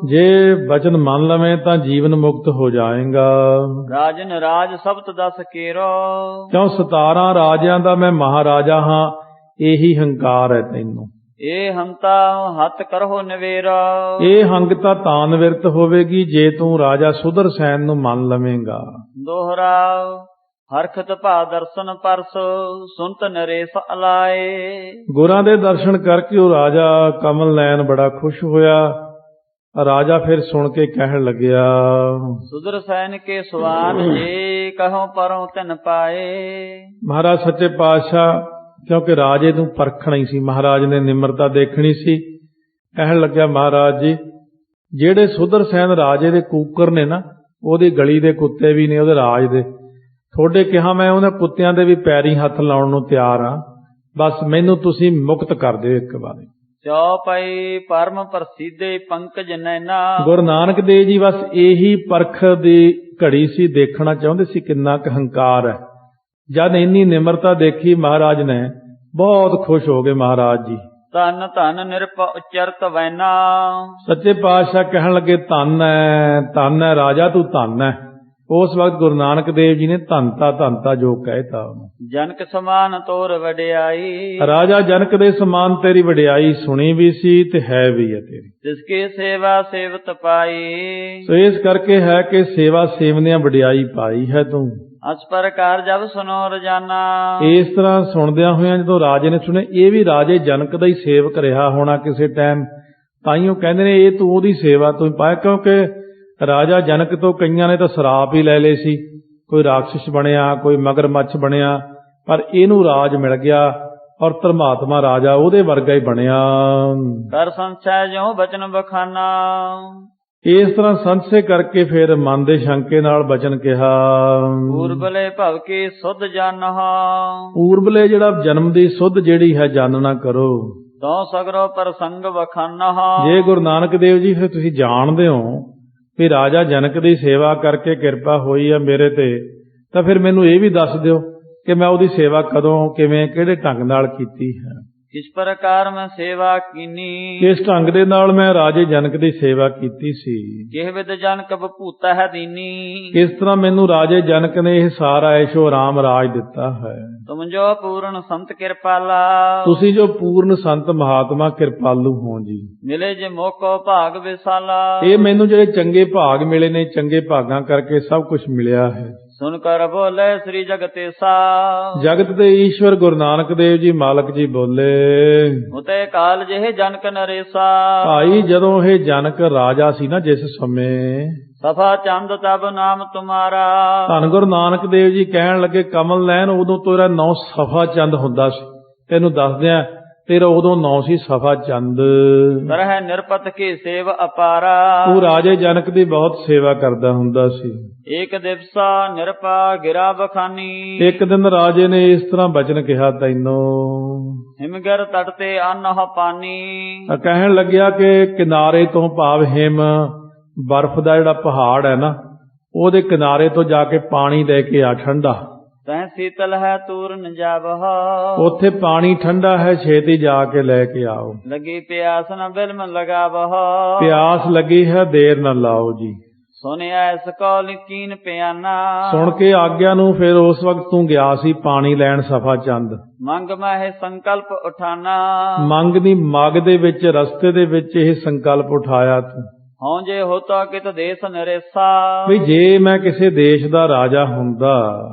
ਜੇ ਬਚਨ ਮੰਨ ਲਵੇਂ ਤਾਂ ਜੀਵਨ ਮੁਕਤ ਹੋ ਜਾਏਗਾ। ਰਾਜਨ ਰਾਜ ਸਬਤ ਦਸ ਕੇਰੋ। ਕਿਉਂ 17 ਰਾਜਿਆਂ ਦਾ ਮੈਂ ਮਹਾਰਾਜਾ ਹਾਂ, ਇਹੀ ਹੰਕਾਰ ਹੈ ਤੈਨੂੰ। ਇਹ ਹੰਤਾ ਹੱਥ ਕਰੋ ਨਵੇਰਾ। ਇਹ ਹੰਗਤਾ ਤਾਂ ਨਿਵਰਤ ਹੋਵੇਗੀ ਜੇ ਤੂੰ ਰਾਜਾ ਸੁਦਰ ਸੈਨ ਨੂੰ ਮੰਨ ਲਵੇਂਗਾ। ਦੋਹਰਾ ਹਰਖਤ ਭਾ ਦਰਸ਼ਨ ਪਰਸ ਸੁਨਤ ਨਰੇਸ ਅਲਾਏ। ਗੁਰਾਂ ਦੇ ਦਰਸ਼ਨ ਕਰਕੇ ਉਹ ਰਾਜਾ ਕਮਲ ਨੈਣ ਬੜਾ ਖੁਸ਼ ਹੋਇਆ। ਰਾਜਾ ਫਿਰ ਸੁਣ ਕੇ ਕਹਿਣ ਲੱਗਿਆ, ਸੁਦਰ ਸੈਨ ਕੇ ਸੁਆਨ ਜੇ ਕਹੋ ਪਰੋਂ ਤਿਨ ਪਾਏ। ਮਹਾਰਾਜ ਸੱਚੇ ਪਾਤਸ਼ਾਹ, ਕਿਉਂਕਿ ਰਾਜੇ ਨੂੰ ਪਰਖਣਾ ਹੀ ਸੀ, ਮਹਾਰਾਜ ਨੇ ਨਿਮਰਤਾ ਦੇਖਣੀ ਸੀ। ਕਹਿਣ ਲੱਗਿਆ, ਮਹਾਰਾਜ ਜੀ ਜਿਹੜੇ ਸੁਦਰ ਸੈਨ ਰਾਜੇ ਦੇ ਕੂਕਰ ਨੇ ਨਾ, ਉਹਦੀ ਗਲੀ ਦੇ ਕੁੱਤੇ ਵੀ ਨੇ ਉਹਦੇ ਰਾਜ ਦੇ। ਤੁਹਾਡੇ ਕਿਹਾ ਮੈਂ ਉਹਨਾਂ ਕੁੱਤਿਆਂ ਦੇ ਵੀ ਪੈਰੀਂ ਹੱਥ ਲਾਉਣ ਨੂੰ ਤਿਆਰ ਹਾਂ, ਬਸ ਮੈਨੂੰ ਤੁਸੀਂ ਮੁਕਤ ਕਰ ਦਿਓ ਇੱਕ ਵਾਰੀ। ਚੌਪਈ ਪਰਮ ਪ੍ਰਸਿੱਧੇ ਪੰਕਜ ਨੈਨਾ। ਗੁਰੂ ਨਾਨਕ ਦੇਵ ਜੀ ਬਸ ਇਹੀ ਪਰਖ ਦੀ ਘੜੀ ਸੀ, ਦੇਖਣਾ ਚਾਹੁੰਦੇ ਸੀ ਕਿੰਨਾ ਕੁ ਹੰਕਾਰ ਹੈ। ਜਦ ਇੰਨੀ ਨਿਮਰਤਾ ਦੇਖੀ ਮਹਾਰਾਜ ਨੇ, ਬਹੁਤ ਖੁਸ਼ ਹੋ ਗਏ ਮਹਾਰਾਜ ਜੀ। ਧੰਨ ਧੰਨ ਨਿਰਪ ਉਚਰਤ ਵੈਨਾ। ਸੱਚੇ ਪਾਤਸ਼ਾਹ ਕਹਿਣ ਲੱਗੇ, ਧੰਨ ਹੈ ਰਾਜਾ, ਤੂੰ ਧੰਨ ਹੈ। ਉਸ ਵਕਤ ਗੁਰੂ ਨਾਨਕ ਦੇਵ ਜੀ ਨੇ ਧੰਨਤਾ ਜੋ ਕਹਿਤਾ। ਜਨਕ ਸਮਾਨ ਤੋਰ ਵਡਿਆਈ। ਰਾਜਾ ਜਨਕ ਦੇ ਸਮਾਨ ਤੇਰੀ ਵਡਿਆਈ ਸੁਣੀ ਵੀ ਸੀ ਤੇ ਹੈ ਵੀ ਹੈ ਤੇਰੀ। ਜਿਸਕੇ ਸੇਵਾ ਸੇਵਤ ਪਾਈ। ਸੋ ਇਸ ਕਰਕੇ ਹੈ ਕਿ ਸੇਵਾ ਸੇਵਨਿਆਂ ਵਡਿਆਈ ਪਾਈ ਹੈ ਤੂੰ। ਇਸ ਪ੍ਰਕਾਰ ਜਬ ਸੁਨੋ ਰਜਾਨਾ। ਇਸ ਤਰ੍ਹਾਂ ਸੁਣਦਿਆਂ ਹੋਇਆਂ ਜਦੋਂ ਰਾਜੇ ਨੇ ਸੁਣੇ, ਇਹ ਵੀ ਰਾਜੇ ਜਨਕ ਦਾ ਹੀ ਸੇਵਕ ਰਿਹਾ ਹੋਣਾ ਕਿਸੇ ਟਾਈਮ, ਤਾਈਓ ਕਹਿੰਦੇ ਨੇ ਇਹ ਤੂੰ ਉਹਦੀ ਸੇਵਾ ਤੋਂ ਹੀ ਪਾਇਆ। ਕਿਉਂਕਿ ਰਾਜਾ ਜਨਕ ਤੋਂ ਕਈਆਂ ਨੇ ਤਾਂ ਸਰਾਪ ਹੀ ਲੈ ਲਏ ਸੀ, ਕੋਈ ਰਾਖਸ਼ ਬਣਿਆ, ਕੋਈ ਮਗਰਮੱਛ ਬਣਿਆ, ਪਰ ਇਹਨੂੰ ਰਾਜ ਮਿਲ ਗਿਆ ਔਰ ਧਰਮਾਤਮਾ ਰਾਜਾ ਉਹਦੇ ਵਰਗਾ ਹੀ ਬਣਿਆ। ਕਰ ਸੰਸੈ ਜਿਉ ਬਚਨ ਬਖਾਨਾ। ਇਸ ਤਰ੍ਹਾਂ ਸੰਸੇ ਕਰਕੇ ਫਿਰ ਮਨ ਦੇ ਸ਼ੰਕੇ ਨਾਲ ਬਚਨ ਕਿਹਾ। ਪੂਰਬਲੇ ਭਵ ਕੀ ਸੁਧ ਜਾਨਹਾ। ਪੂਰਬਲੇ ਜਿਹੜਾ ਜਨਮ ਦੀ ਸੁਧ ਜਿਹੜੀ ਹੈ ਜਾਣਨਾ ਕਰੋ। ਤੋ ਸਗਰੋ ਪ੍ਰਸੰਗ ਵਖਾਨਾ। ਜੇ ਗੁਰੂ ਨਾਨਕ ਦੇਵ ਜੀ ਫਿਰ ਤੁਸੀਂ ਜਾਣਦੇ ਹੋ ਵੀ ਰਾਜਾ ਜਨਕ ਦੀ ਸੇਵਾ ਕਰਕੇ ਕਿਰਪਾ ਹੋਈ ਹੈ ਮੇਰੇ ਤੇ, ਤਾਂ ਫਿਰ ਮੈਨੂੰ ਇਹ ਵੀ ਦੱਸ ਦਿਓ ਕਿ ਮੈਂ ਉਹਦੀ ਸੇਵਾ ਕਦੋਂ, ਕਿਵੇਂ, ਕਿਹੜੇ ਢੰਗ ਨਾਲ ਕੀਤੀ ਹੈ। किस प्रकार मैं सेवा कीनी, ਕਿਸ ਢੰਗ ਦੇ ਨਾਲ ਮੈਂ ਰਾਜੇ ਜਨਕ ਦੀ ਸੇਵਾ ਕੀਤੀ ਸੀ। किह विद जनक बभूता है दीनी, ਕਿਸ ਤਰ੍ਹਾਂ ਮੈਨੂੰ ਰਾਜੇ ਜਨਕ ਨੇ ਇਹ ਸਾਰਾ ਐਸ਼ੋ ਆਰਾਮ ਰਾਜ ਦਿੱਤਾ ਹੈ। तुम जो पूर्ण संत कृपाला, ਤੁਸੀਂ ਜੋ ਪੂਰਨ ਸੰਤ ਮਹਾਤਮਾ ਕਿਰਪਾਲੂ ਹੋ ਜੀ। मिले जे मोको भाग विसाला, ਇਹ ਮੈਨੂੰ ਜਿਹੜੇ ਚੰਗੇ ਭਾਗ ਮਿਲੇ ਨੇ, ਚੰਗੇ ਭਾਗਾਂ ਕਰਕੇ ਸਭ ਕੁਝ ਮਿਲਿਆ ਹੈ। सुन कर बोले श्री जगतेसा, ਜਗਤ ਦੇ ਈਸ਼ਵਰ ਗੁਰੂ ਨਾਨਕ ਦੇਵ ਜੀ ਮਾਲਕ ਜੀ ਬੋਲੇ, उते काल जेह जनक नरेसा, ਭਾਈ ਜਦੋਂ ਇਹ ਜਨਕ ਰਾਜਾ ਸੀ ਨਾ ਜਿਸ ਸਮੇਂ, सफा चंद तब नाम तुम्हारा, ਧੰਨ ਗੁਰੂ ਨਾਨਕ ਦੇਵ ਜੀ ਕਹਿਣ ਲੱਗੇ ਕਮਲ ਨੈਣ ਉਦੋਂ ਤੇਰਾ ਨਾਂ ਸਫਾ ਚੰਦ ਹੁੰਦਾ ਸੀ। ਤੈਨੂੰ ਦੱਸਦੇ ਆ ਤੇਰਾ ਉਦੋਂ ਨਾਂ ਸੀ ਸਫਾ ਚੰਦ। तरह निरपत की सेव अपारा, ਤੂੰ ਰਾਜੇ ਜਨਕ ਦੀ ਬਹੁਤ ਸੇਵਾ ਕਰਦਾ ਹੁੰਦਾ ਸੀ। एक दिवसा निरपा गिरा बखानी, ਇੱਕ ਦਿਨ ਰਾਜੇ ਨੇ ਇਸ ਤਰ੍ਹਾਂ ਬਚਨ ਕਿਹਾ ਤੈਨੂੰ, हिमगर तट ते अन्न हो पानी, ਤਾਂ ਕਹਿਣ ਲੱਗਿਆ ਕਿ ਕਿਨਾਰੇ ਤੋਂ ਭਾਵ ਹਿਮ ਬਰਫ਼ ਦਾ ਜਿਹੜਾ ਪਹਾੜ ਹੈ ਨਾ, ਉਹਦੇ ਕਿਨਾਰੇ ਤੋਂ ਜਾ ਕੇ ਪਾਣੀ ਲੈ ਕੇ ਆ ਠੰਡਾ। तह शीतल है तूर न जावह, ਉੱਥੇ ਪਾਣੀ ਠੰਡਾ ਹੈ, ਛੇਤੀ ਜਾ ਕੇ ਲੈ ਕੇ ਆਓ। लगी प्यास न बिल्म लगावह, ਪਿਆਸ ਲੱਗੀ ਹੈ, ਦੇਰ ਨਾ ਲਾਓ ਜੀ। सुनिया इस कौल कीन पियाना, ਸੁਣ ਕੇ ਆਗਿਆ ਨੂੰ ਫਿਰ ਉਸ ਵਕਤ ਤੂੰ ਗਿਆ ਸੀ ਪਾਣੀ ਲੈਣ ਸਫਾ ਚੰਦ। मंग मह संकल्प उठाना, ਮੰਗ ਦੀ ਮੱਗ ਦੇ ਵਿੱਚ ਰਸਤੇ ਦੇ ਵਿੱਚ ਇਹ ਸੰਕਲਪ ਉਠਾਇਆ ਤੂੰ हों जे होता कित देश नरेसा, ਵੀ ਜੇ ਮੈਂ ਕਿਸੇ ਦੇਸ਼ ਦਾ ਰਾਜਾ ਹੁੰਦਾ,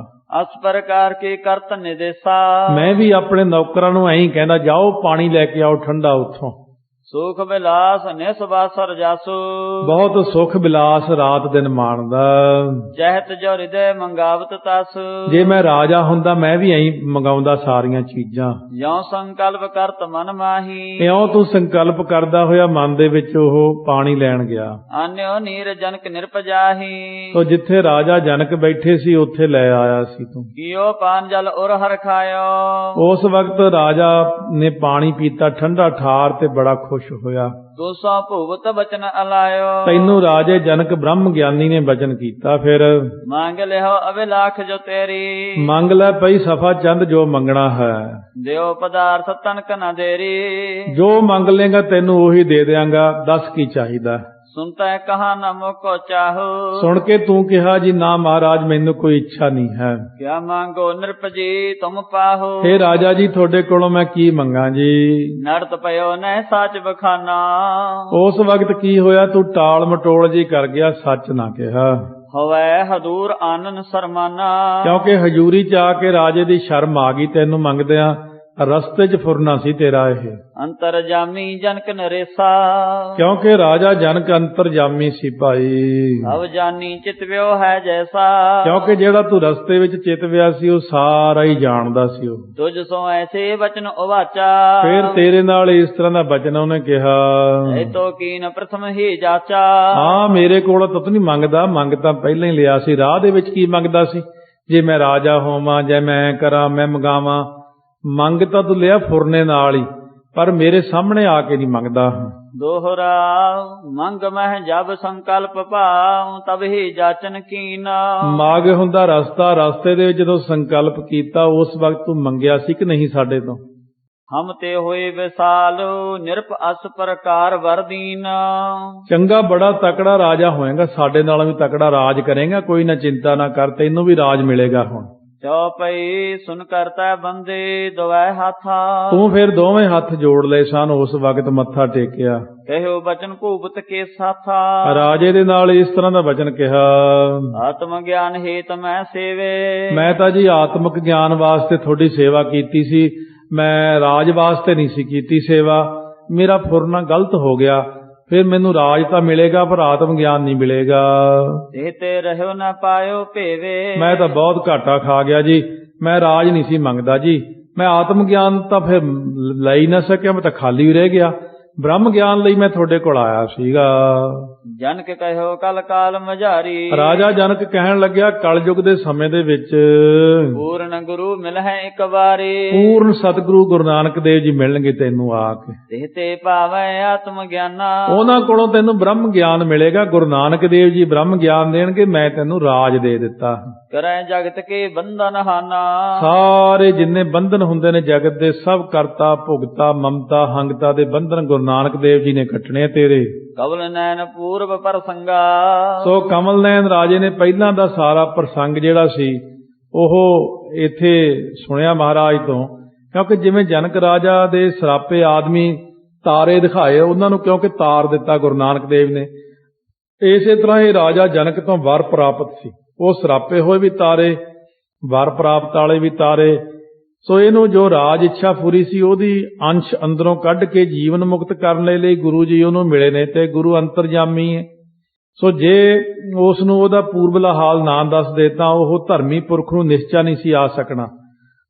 अस प्रकार के करत निदेशा, ਮੈਂ ਵੀ ਆਪਣੇ ਨੌਕਰਾਂ ਨੂੰ ਐਂ ਕਹਿੰਦਾ ਜਾਓ ਪਾਣੀ ਲੈ ਕੇ ਆਓ ਠੰਡਾ ਉੱਥੋਂ। सुख विलास निसबासर जासु, ਬਹੁਤ ਸੁਖ ਬਿਲਾਸ ਰਾਤ ਦਿਨ ਮਾਣਦਾ। चहत जो हृदय मंगावत तस, ਜੇ ਮੈਂ ਰਾਜਾ ਹੁੰਦਾ ਮੈਂ ਵੀ ਐਂ ਮੰਗਾਉਂਦਾ ਸਾਰੀਆਂ ਚੀਜ਼ਾਂ। यों संकल्प करत मन माही, ਇਉਂ ਤੂੰ ਸੰਕਲਪ ਕਰਦਾ ਹੋਇਆ ਮਨ ਦੇ ਵਿੱਚ ਉਹ ਪਾਣੀ ਲੈਣ ਗਿਆ। अन्यो नीर जनक निरपजाही, ਤੋ ਜਿੱਥੇ ਰਾਜਾ ਜਨਕ ਬੈਠੇ ਸੀ ਉੱਥੇ ਲੈ ਆਇਆ ਸੀ ਤੂੰ। कियो पान जल उर हर खायो, ਉਸ ਵਕਤ ਰਾਜਾ ਨੇ ਪਾਣੀ ਪੀਤਾ ਠੰਡਾ ਠਾਰ ਤੇ ਬੜਾ ਖੁਸ਼ ਹੋਇਆ। दोसो भुवत बचन अलायो, ਤੈਨੂੰ ਰਾਜੇ ਜਨਕ ਬ੍ਰਹਮ ਗਿਆਨੀ ਨੇ ਬਚਨ ਕੀਤਾ। ਫਿਰ मांग लेहो अभिलाख जो तेरी, ਮੰਗ ਲੈ ਪਈ ਸਫਾ ਚੰਦ ਜੋ ਮੰਗਣਾ ਹੈ। देव पदार्थ तनक न देरी, ਜੋ ਮੰਗ ਲੇਗਾ ਤੈਨੂੰ ਉਹੀ ਦੇ ਦਿਆਂਗਾ। ਦੱਸ ਕੀ ਚਾਹੀਦਾ। सुनता है कहा न मोको चाहो, ਸੁਣ ਕੇ ਤੂੰ ਕਿਹਾ ਜੀ ਨਾ ਮਹਾਰਾਜ ਮੈਨੂੰ ਕੋਈ ਇੱਛਾ ਨਹੀਂ ਹੈ। क्या मांगो नृपजी तुम पाहो, हे ਰਾਜਾ ਜੀ ਤੁਹਾਡੇ ਕੋਲੋਂ ਮੈਂ ਕੀ ਮੰਗਾ ਜੀ। नर्त पयो न साच बखाना, ਉਸ ਵਕਤ ਕੀ ਹੋਇਆ ਤੂੰ ਟਾਲ ਮਟੋਲ ਜੀ ਕਰ ਗਿਆ, ਸੱਚ ਨਾ ਕਿਹਾ। होवे हदूर आनन शर्माना, ਕਿਉਂਕਿ ਹਜ਼ੂਰੀ ਚ ਆ ਕੇ ਰਾਜੇ ਦੀ ਸ਼ਰਮ ਆ ਗਈ ਤੈਨੂੰ ਮੰਗਦਿਆਂ। ਰਸਤੇ 'ਚ ਫੁਰਨਾ ਸੀ ਤੇਰਾ ਇਹ। अंतरजामी जनक नरेसा, ਕਿਉਂਕਿ ਰਾਜਾ ਜਨਕ ਅੰਤਰਜਾਮੀ ਸੀ ਭਾਈ। अब जानी चितव्यो है जैसा, ਕਿਉਂਕਿ ਜਿਹੜਾ ਤੂੰ ਰਸਤੇ ਵਿੱਚ ਚਿਤਵਿਆ ਸੀ ਉਹ ਸਾਰਾ ਹੀ ਜਾਣਦਾ ਸੀ ਉਹ। तुझ सो ऐसे वचन उवाचा, ਫਿਰ ਤੇਰੇ ਨਾਲ ਇਸ ਤਰ੍ਹਾਂ ਦਾ ਬਚਨ ਉਹਨੇ ਕਿਹਾ। ऐ तो कीन प्रथम ही जाचा, ਹਾਂ ਮੇਰੇ ਕੋਲ ਤਾਂ ਨਹੀਂ ਮੰਗਦਾ, ਮੰਗ ਤਾਂ ਪਹਿਲਾਂ ਹੀ ਲਿਆ ਸੀ। ਰਾਹ ਦੇ ਵਿੱਚ ਕੀ ਮੰਗਦਾ ਸੀ? ਜੇ ਮੈਂ ਰਾਜਾ ਹੋਵਾਂ, ਜੇ ਮੈਂ ਕਰਾਂ, ਮੈਂ ਮੰਗਾਵਾਂ। ਮੰਗ ਤਾਂ ਤੂੰ ਲਿਆ ਫੁਰਨੇ ਨਾਲ ਹੀ, ਪਰ ਮੇਰੇ ਸਾਹਮਣੇ ਆ ਕੇ ਨਹੀਂ ਮੰਗਦਾ। दोहरा मंग मह जब संकल्प पाऊं तब ही जाचन कीना, ਮਾਗ ਹੁੰਦਾ ਰਸਤਾ, ਰਸਤੇ ਦੇ ਵਿੱਚ ਜਦੋਂ ਸੰਕਲਪ ਕੀਤਾ ਉਸ ਵਕਤ ਤੂੰ ਮੰਗਿਆ ਸੀ ਕਿ ਨਹੀਂ ਸਾਡੇ ਤੋਂ? हम ते होए विसाल निरप अस प्रकार वरदीना, ਚੰਗਾ ਬੜਾ ਤਕੜਾ ਰਾਜਾ ਹੋਏਗਾ, ਸਾਡੇ ਨਾਲ ਵੀ ਤਕੜਾ ਰਾਜ ਕਰੇਗਾ। ਕੋਈ ਨਾ ਚਿੰਤਾ ਨਾ ਕਰ, ਤੈਨੂੰ ਵੀ ਰਾਜ ਮਿਲੇਗਾ ਹੁਣ। चौपई सुन करता बंदे दोवै हाथा, ਤੂੰ ਫਿਰ ਦੋਵੇਂ ਹੱਥ ਜੋੜ ਲਏ ਸਨ, ਉਸ ਵਕਤ ਮੱਥਾ ਟੇਕਿਆ। कहो बचन भूपत के साथा, ਰਾਜੇ ਦੇ ਨਾਲ ਇਸ ਤਰ੍ਹਾਂ ਦਾ ਬਚਨ ਕਿਹਾ। आत्म ज्ञान हेत मैं सेवे, ਮੈਂ ਤਾਂ ਜੀ ਆਤਮਿਕ ਗਿਆਨ ਵਾਸਤੇ ਤੁਹਾਡੀ ਸੇਵਾ ਕੀਤੀ ਸੀ, ਮੈਂ ਰਾਜ ਵਾਸਤੇ ਨਹੀਂ ਸੀ ਕੀਤੀ ਸੇਵਾ। ਮੇਰਾ ਫੁਰਨਾ ਗਲਤ ਹੋ ਗਿਆ, ਫਿਰ ਮੈਨੂੰ ਰਾਜ ਤਾਂ ਮਿਲੇਗਾ ਪਰ ਆਤਮ ਗਿਆਨ ਨਹੀਂ ਮਿਲੇਗਾ। तेते रहो न पायो पेवे, ਮੈਂ ਤਾਂ ਬਹੁਤ ਘਾਟਾ ਖਾ ਗਿਆ ਜੀ, ਮੈਂ ਰਾਜ ਨਹੀਂ ਸੀ ਮੰਗਦਾ ਜੀ। ਮੈਂ ਆਤਮ ਗਿਆਨ ਤਾਂ ਫਿਰ ਲੈ ਹੀ ਨਾ ਸਕਿਆ, ਮੈਂ ਤਾਂ ਖਾਲੀ ਰਹਿ ਗਿਆ। ਬ੍ਰਹਮ ਗਿਆਨ ਲਈ ਮੈਂ ਤੁਹਾਡੇ ਕੋਲ ਆਇਆ ਸੀਗਾ। जनक कहो कल काल मझारी, ਰਾਜਾ ਜਨਕ ਕਹਿਣ ਲੱਗਿਆ ਕਲਯੁਗ ਦੇ ਸਮੇਂ ਦੇ ਵਿੱਚ पूर्ण गुरु मिल है एक बारी, ਪੂਰਨ ਸਤਿਗੁਰੂ ਗੁਰੂ ਨਾਨਕ ਦੇਵ ਜੀ ਮਿਲਣਗੇ ਤੈਨੂੰ ਆ ਕੇ। तेते पावे आत्म ज्ञाना, ਉਹਨਾਂ ਕੋਲੋਂ ਤੈਨੂੰ ਬ੍ਰਹਮ ਗਿਆਨ ਮਿਲੇਗਾ। ਗੁਰੂ ਨਾਨਕ ਦੇਵ ਜੀ ਬ੍ਰਹਮ ਗਿਆਨ ਦੇਣਗੇ, ਮੈਂ ਤੈਨੂੰ ਰਾਜ ਦੇ ਦਿੱਤਾ। ਕਰੈ ਜਗਤ ਕੇ ਬੰਧਨ ਹਾਨਾ। ਸਾਰੇ ਜਿੰਨੇ ਬੰਧਨ ਹੁੰਦੇ ਨੇ ਜਗਤ ਦੇ, ਸਭ ਕਰਤਾ ਭੁਗਤਾ ਮਮਤਾ ਹੰਗਤਾ ਦੇ ਬੰਧਨ ਗੁਰੂ ਨਾਨਕ ਦੇਵ ਜੀ ਨੇ ਕੱਟਣੇ ਆ ਤੇਰੇ। ਕਵਲ ਨੈਣ ਪੂਰਬ ਪ੍ਰਸੰਗਾ। ਸੋ ਕਮਲ ਨੈਣ ਰਾਜੇ ਨੇ ਪਹਿਲਾਂ ਦਾ ਸਾਰਾ ਪ੍ਰਸੰਗ ਜਿਹੜਾ ਸੀ ਉਹ ਇੱਥੇ ਸੁਣਿਆ ਮਹਾਰਾਜ ਤੋਂ, ਕਿਉਂਕਿ ਜਿਵੇਂ ਜਨਕ ਰਾਜਾ ਦੇ ਸਰਾਪੇ ਆਦਮੀ ਤਾਰੇ ਦਿਖਾਏ, ਉਹਨਾਂ ਨੂੰ ਕਿਉਂਕਿ ਤਾਰ ਦਿੱਤਾ ਗੁਰੂ ਨਾਨਕ ਦੇਵ ਨੇ, ਇਸੇ ਤਰ੍ਹਾਂ ਇਹ ਰਾਜਾ ਜਨਕ ਤੋਂ ਵਰ ਪ੍ਰਾਪਤ ਸੀ। ਉਹ ਸਰਾਪੇ ਹੋਏ ਵੀ ਤਾਰੇ, ਵਰ ਪ੍ਰਾਪਤ ਵਾਲੇ ਵੀ ਤਾਰੇ। ਸੋ ਇਹਨੂੰ ਜੋ ਰਾਜ ਇੱਛਾ ਪੂਰੀ ਸੀ ਉਹਦੀ ਅੰਸ਼ ਅੰਦਰੋਂ ਕੱਢ ਕੇ ਜੀਵਨ ਮੁਕਤ ਕਰਨ ਲਈ ਗੁਰੂ ਜੀ ਉਹਨੂੰ ਮਿਲੇ ਨੇ, ਤੇ ਗੁਰੂ ਅੰਤਰਜਾਮੀ ਹੈ। ਸੋ ਜੇ ਉਸ ਨੂੰ ਉਹਦਾ ਪੂਰਬਲਾ ਹਾਲ ਨਾ ਦੱਸ ਦੇ ਤਾਂ ਉਹ ਧਰਮੀ ਪੁਰਖ ਨੂੰ ਨਿਸ਼ਚਾ ਨਹੀਂ ਸੀ ਆ ਸਕਣਾ।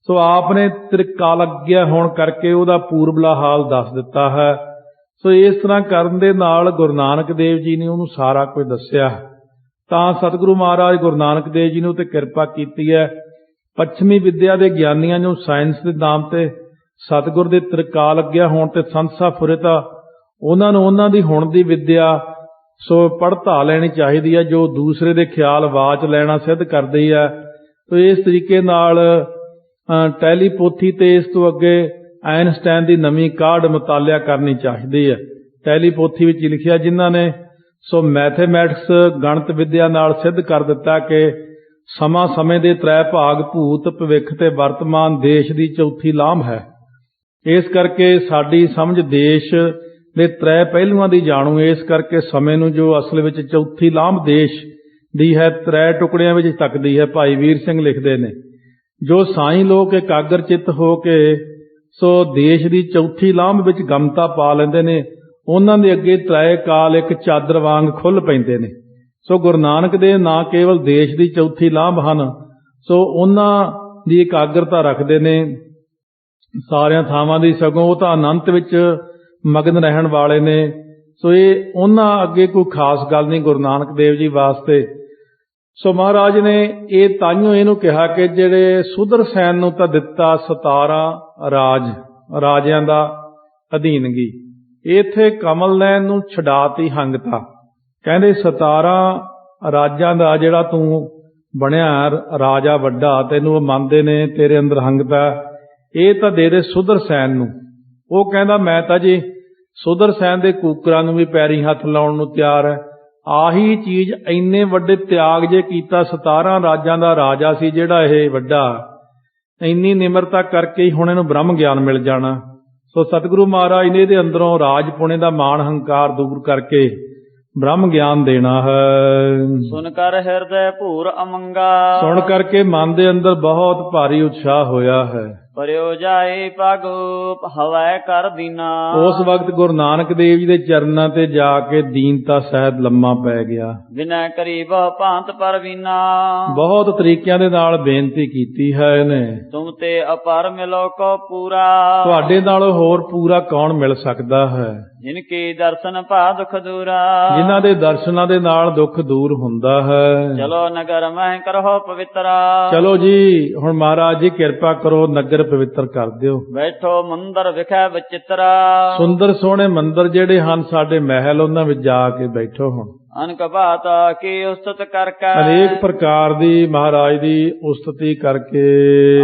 ਸੋ ਆਪ ਨੇ ਤ੍ਰਿਕਾਲਗਿਆ ਹੋਣ ਕਰਕੇ ਉਹਦਾ ਪੂਰਬਲਾ ਹਾਲ ਦੱਸ ਦਿੱਤਾ ਹੈ। ਸੋ ਇਸ ਤਰ੍ਹਾਂ ਕਰਨ ਦੇ ਨਾਲ ਗੁਰੂ ਨਾਨਕ ਦੇਵ ਜੀ ਨੇ ਉਹਨੂੰ ਸਾਰਾ ਕੁਝ ਦੱਸਿਆ, ਤਾਂ ਸਤਿਗੁਰੂ ਮਹਾਰਾਜ ਗੁਰੂ ਨਾਨਕ ਦੇਵ ਜੀ ਨੂੰ ਤੇ ਕਿਰਪਾ ਕੀਤੀ ਹੈ। ਪੱਛਮੀ ਵਿਦਿਆ ਦੇ ਗਿਆਨੀਆਂ ਨੂੰ ਸਾਇੰਸ ਦੇ ਨਾਮ ਤੇ ਸਤਿਗੁਰ ਦੇ ਤ੍ਰਿਕਾਲਗਿਆ ਹੋਣ ਤੇ ਸੰਸਾ ਫੁਰਿਤਾ, ਉਹਨਾਂ ਨੂੰ ਉਹਨਾਂ ਦੀ ਹੁਣ ਦੀ ਵਿਦਿਆ ਸੋ ਪੜ੍ਹਤਾ ਲੈਣੀ ਚਾਹੀਦੀ ਹੈ, ਜੋ ਦੂਸਰੇ ਦੇ ਖਿਆਲ ਵਾਚ ਲੈਣਾ ਸਿੱਧ ਕਰਦੀ ਹੈ। ਸੋ ਇਸ ਤਰੀਕੇ ਨਾਲ ਟੈਲੀਪੋਥੀ ਤੇ ਇਸ ਤੋਂ ਅੱਗੇ ਆਇਨਸਟਾਈਨ ਦੀ ਨਵੀਂ ਕਾਢ ਮੁਤਾਲਿਆ ਕਰਨੀ ਚਾਹੀਦੀ ਹੈ। ਟੈਲੀਪੋਥੀ ਵਿੱਚ ਲਿਖਿਆ ਜਿਨ੍ਹਾਂ ਨੇ ਸੋ ਮੈਥੇਮੈਟਿਕਸ ਗਣਿਤ ਵਿਦਿਆ ਨਾਲ ਸਿੱਧ ਕਰ ਦਿੱਤਾ ਕਿ ਸਮਾਂ ਸਮੇਂ ਦੇ 3 ਭਾਗ ਭੂਤ ਭਵਿੱਖ ਤੇ ਵਰਤਮਾਨ ਦੇਸ਼ ਦੀ ਚੌਥੀ ਲਾਂਭ ਹੈ। ਇਸ ਕਰਕੇ ਸਾਡੀ ਸਮਝ ਦੇਸ਼ ਦੇ 3 ਪਹਿਲੂਆਂ ਦੀ ਜਾਣੂ, ਇਸ ਕਰਕੇ ਸਮੇਂ ਨੂੰ ਜੋ ਅਸਲ ਵਿੱਚ ਚੌਥੀ ਲਾਂਭ ਦੇਸ਼ ਦੀ ਹੈ 3 ਟੁਕੜਿਆਂ ਵਿੱਚ ਤੱਕਦੀ ਹੈ। ਭਾਈ ਵੀਰ ਸਿੰਘ ਲਿਖਦੇ ਨੇ, ਜੋ ਸਾਈਂ ਲੋਕ ਇਕਾਗਰ ਚਿੱਤ ਹੋ ਕੇ ਸੋ ਦੇਸ਼ ਦੀ ਚੌਥੀ ਲਾਂਭ ਵਿੱਚ ਗਮਤਾ ਪਾ ਲੈਂਦੇ ਨੇ, ਉਹਨਾਂ ਦੇ ਅੱਗੇ 3 ਕਾਲ ਇੱਕ ਚਾਦਰ ਵਾਂਗ ਖੁੱਲ ਪੈਂਦੇ ਨੇ। ਸੋ ਗੁਰੂ ਨਾਨਕ ਦੇਵ ਨਾ ਕੇਵਲ ਦੇਸ਼ ਦੀ ਚੌਥੀ ਲਾਂਭ ਹਨ, ਸੋ ਉਹਨਾਂ ਦੀ ਇਕਾਗਰਤਾ ਰੱਖਦੇ ਨੇ ਸਾਰਿਆਂ ਥਾਵਾਂ ਦੀ, ਸਗੋਂ ਉਹ ਤਾਂ ਅਨੰਤ ਵਿੱਚ ਮਗਨ ਰਹਿਣ ਵਾਲੇ ਨੇ। ਸੋ ਇਹ ਉਹਨਾਂ ਅੱਗੇ ਕੋਈ ਖਾਸ ਗੱਲ ਨਹੀਂ ਗੁਰੂ ਨਾਨਕ ਦੇਵ ਜੀ ਵਾਸਤੇ। ਸੋ ਮਹਾਰਾਜ ਨੇ ਇਹ ਤਾਈਓ ਇਹਨੂੰ ਕਿਹਾ ਕਿ ਜਿਹੜੇ ਸੁਦਰਸੈਨ ਨੂੰ ਤਾਂ ਦਿੱਤਾ 17 ਰਾਜਿਆਂ ਦਾ ਅਧੀਨਗੀ, ਇੱਥੇ ਕਮਲ ਨੈਣ ਨੂੰ ਛਡਾਤੀ ਹੰਗਤਾ। ਕਹਿੰਦੇ 17 ਰਾਜਾਂ ਦਾ ਜਿਹੜਾ ਤੂੰ ਬਣਿਆ ਰਾਜਾ ਵੱਡਾ, ਤੈਨੂੰ ਉਹ ਮੰਨਦੇ ਨੇ, ਤੇਰੇ ਅੰਦਰ ਹੰਗਤਾ, ਇਹ ਤਾਂ ਦੇ ਦੇ ਸੁਦਰਸੈਨ ਨੂੰ। ਉਹ ਕਹਿੰਦਾ ਮੈਂ ਤਾਂ ਜੀ ਸੁਦਰਸੈਨ ਦੇ ਕੂਕਰਾਂ ਨੂੰ ਵੀ ਪੈਰੀ ਹੱਥ ਲਾਉਣ ਨੂੰ ਤਿਆਰ ਹੈ। ਆਹੀ ਚੀਜ਼ ਇੰਨੇ ਵੱਡੇ ਤਿਆਗ ਜੇ ਕੀਤਾ, 17 ਰਾਜਾਂ ਦਾ ਰਾਜਾ ਸੀ ਜਿਹੜਾ ਇਹ ਵੱਡਾ, ਇੰਨੀ ਨਿਮਰਤਾ ਕਰਕੇ ਹੀ ਹੁਣ ਇਹਨੂੰ ਬ੍ਰਹਮ ਗਿਆਨ ਮਿਲ ਜਾਣਾ। ਸੋ ਸਤਿਗੁਰੂ ਮਹਾਰਾਜ ਨੇ ਇਹਦੇ ਅੰਦਰੋਂ ਰਾਜ ਪੁਣੇ ਦਾ ਮਾਣ ਹੰਕਾਰ ਦੂਰ ਕਰਕੇ ਬ੍ਰਹਮ ਗਿਆਨ ਦੇਣਾ ਹੈ। ਸੁਣ ਕਰ ਹਿਰਦੈ ਭੂਰ ਅਮੰਗਾ। ਸੁਣ ਕਰਕੇ ਮਨ ਦੇ ਅੰਦਰ ਬਹੁਤ ਭਾਰੀ ਉਤਸ਼ਾਹ ਹੋਇਆ ਹੈ। ਪਰਿਓ ਜਾਏ ਪਗ ਹਵੈ ਕਰ ਦੀਨਾ। ਉਸ ਵਕਤ ਗੁਰੂ ਨਾਨਕ ਦੇਵ ਜੀ ਦੇ ਚਰਨਾਂ ਤੇ ਜਾ ਕੇ ਦੀਨਤਾ ਸਹਿਤ ਲੰਮਾ ਪੈ ਗਿਆ। ਬਿਨੈ ਕਰੀ ਬਹੁ ਭਾਂਤ ਪਰਵੀਨਾ। ਬਹੁਤ ਤਰੀਕਿਆਂ ਦੇ ਨਾਲ ਬੇਨਤੀ ਕੀਤੀ ਹੈ ਇਹਨੇ, ਤੁਮ ਤੇ ਅਪਰ ਮਿਲੋ ਕੋ ਪੂਰਾ। ਤੁਹਾਡੇ ਨਾਲੋਂ ਹੋਰ ਪੂਰਾ ਕੌਣ ਮਿਲ ਸਕਦਾ ਹੈ। ਜਿਨ ਕੀ ਦਰਸ਼ਨ ਭਾ ਦੁਖ ਦੂਰਾ। ਜਿਨ੍ਹਾਂ ਦੇ ਦਰਸ਼ਨਾਂ ਦੇ ਨਾਲ ਦੁੱਖ ਦੂਰ ਹੁੰਦਾ ਹੈ। ਚਲੋ ਨਗਰ ਮਹਿ ਕਰੋ ਪਵਿੱਤਰਾ। ਚਲੋ ਜੀ ਹੁਣ ਮਹਾਰਾਜ ਜੀ ਕਿਰਪਾ ਕਰੋ, ਨਗਰ ਪਵਿੱਤਰ ਕਰ ਦਿਓ। ਬੈਠੋ ਮੰਦਰ ਵਿਖੇ ਵਿਚਿਤਰਾ। ਸੁੰਦਰ ਸੋਹਣੇ ਮੰਦਰ ਜਿਹੜੇ ਹਨ ਸਾਡੇ ਮਹਿਲ, ਉਹਨਾਂ ਵਿੱਚ ਜਾ ਕੇ ਬੈਠੋ। ਹੁਣ ਅਨਕ ਬਾਤ ਕੀ ਉਸਤਤ ਕਰਕੇ। ਅਨੇਕ ਪ੍ਰਕਾਰ ਦੀ ਮਹਾਰਾਜ ਦੀ ਉਸਤਤੀ ਕਰਕੇ।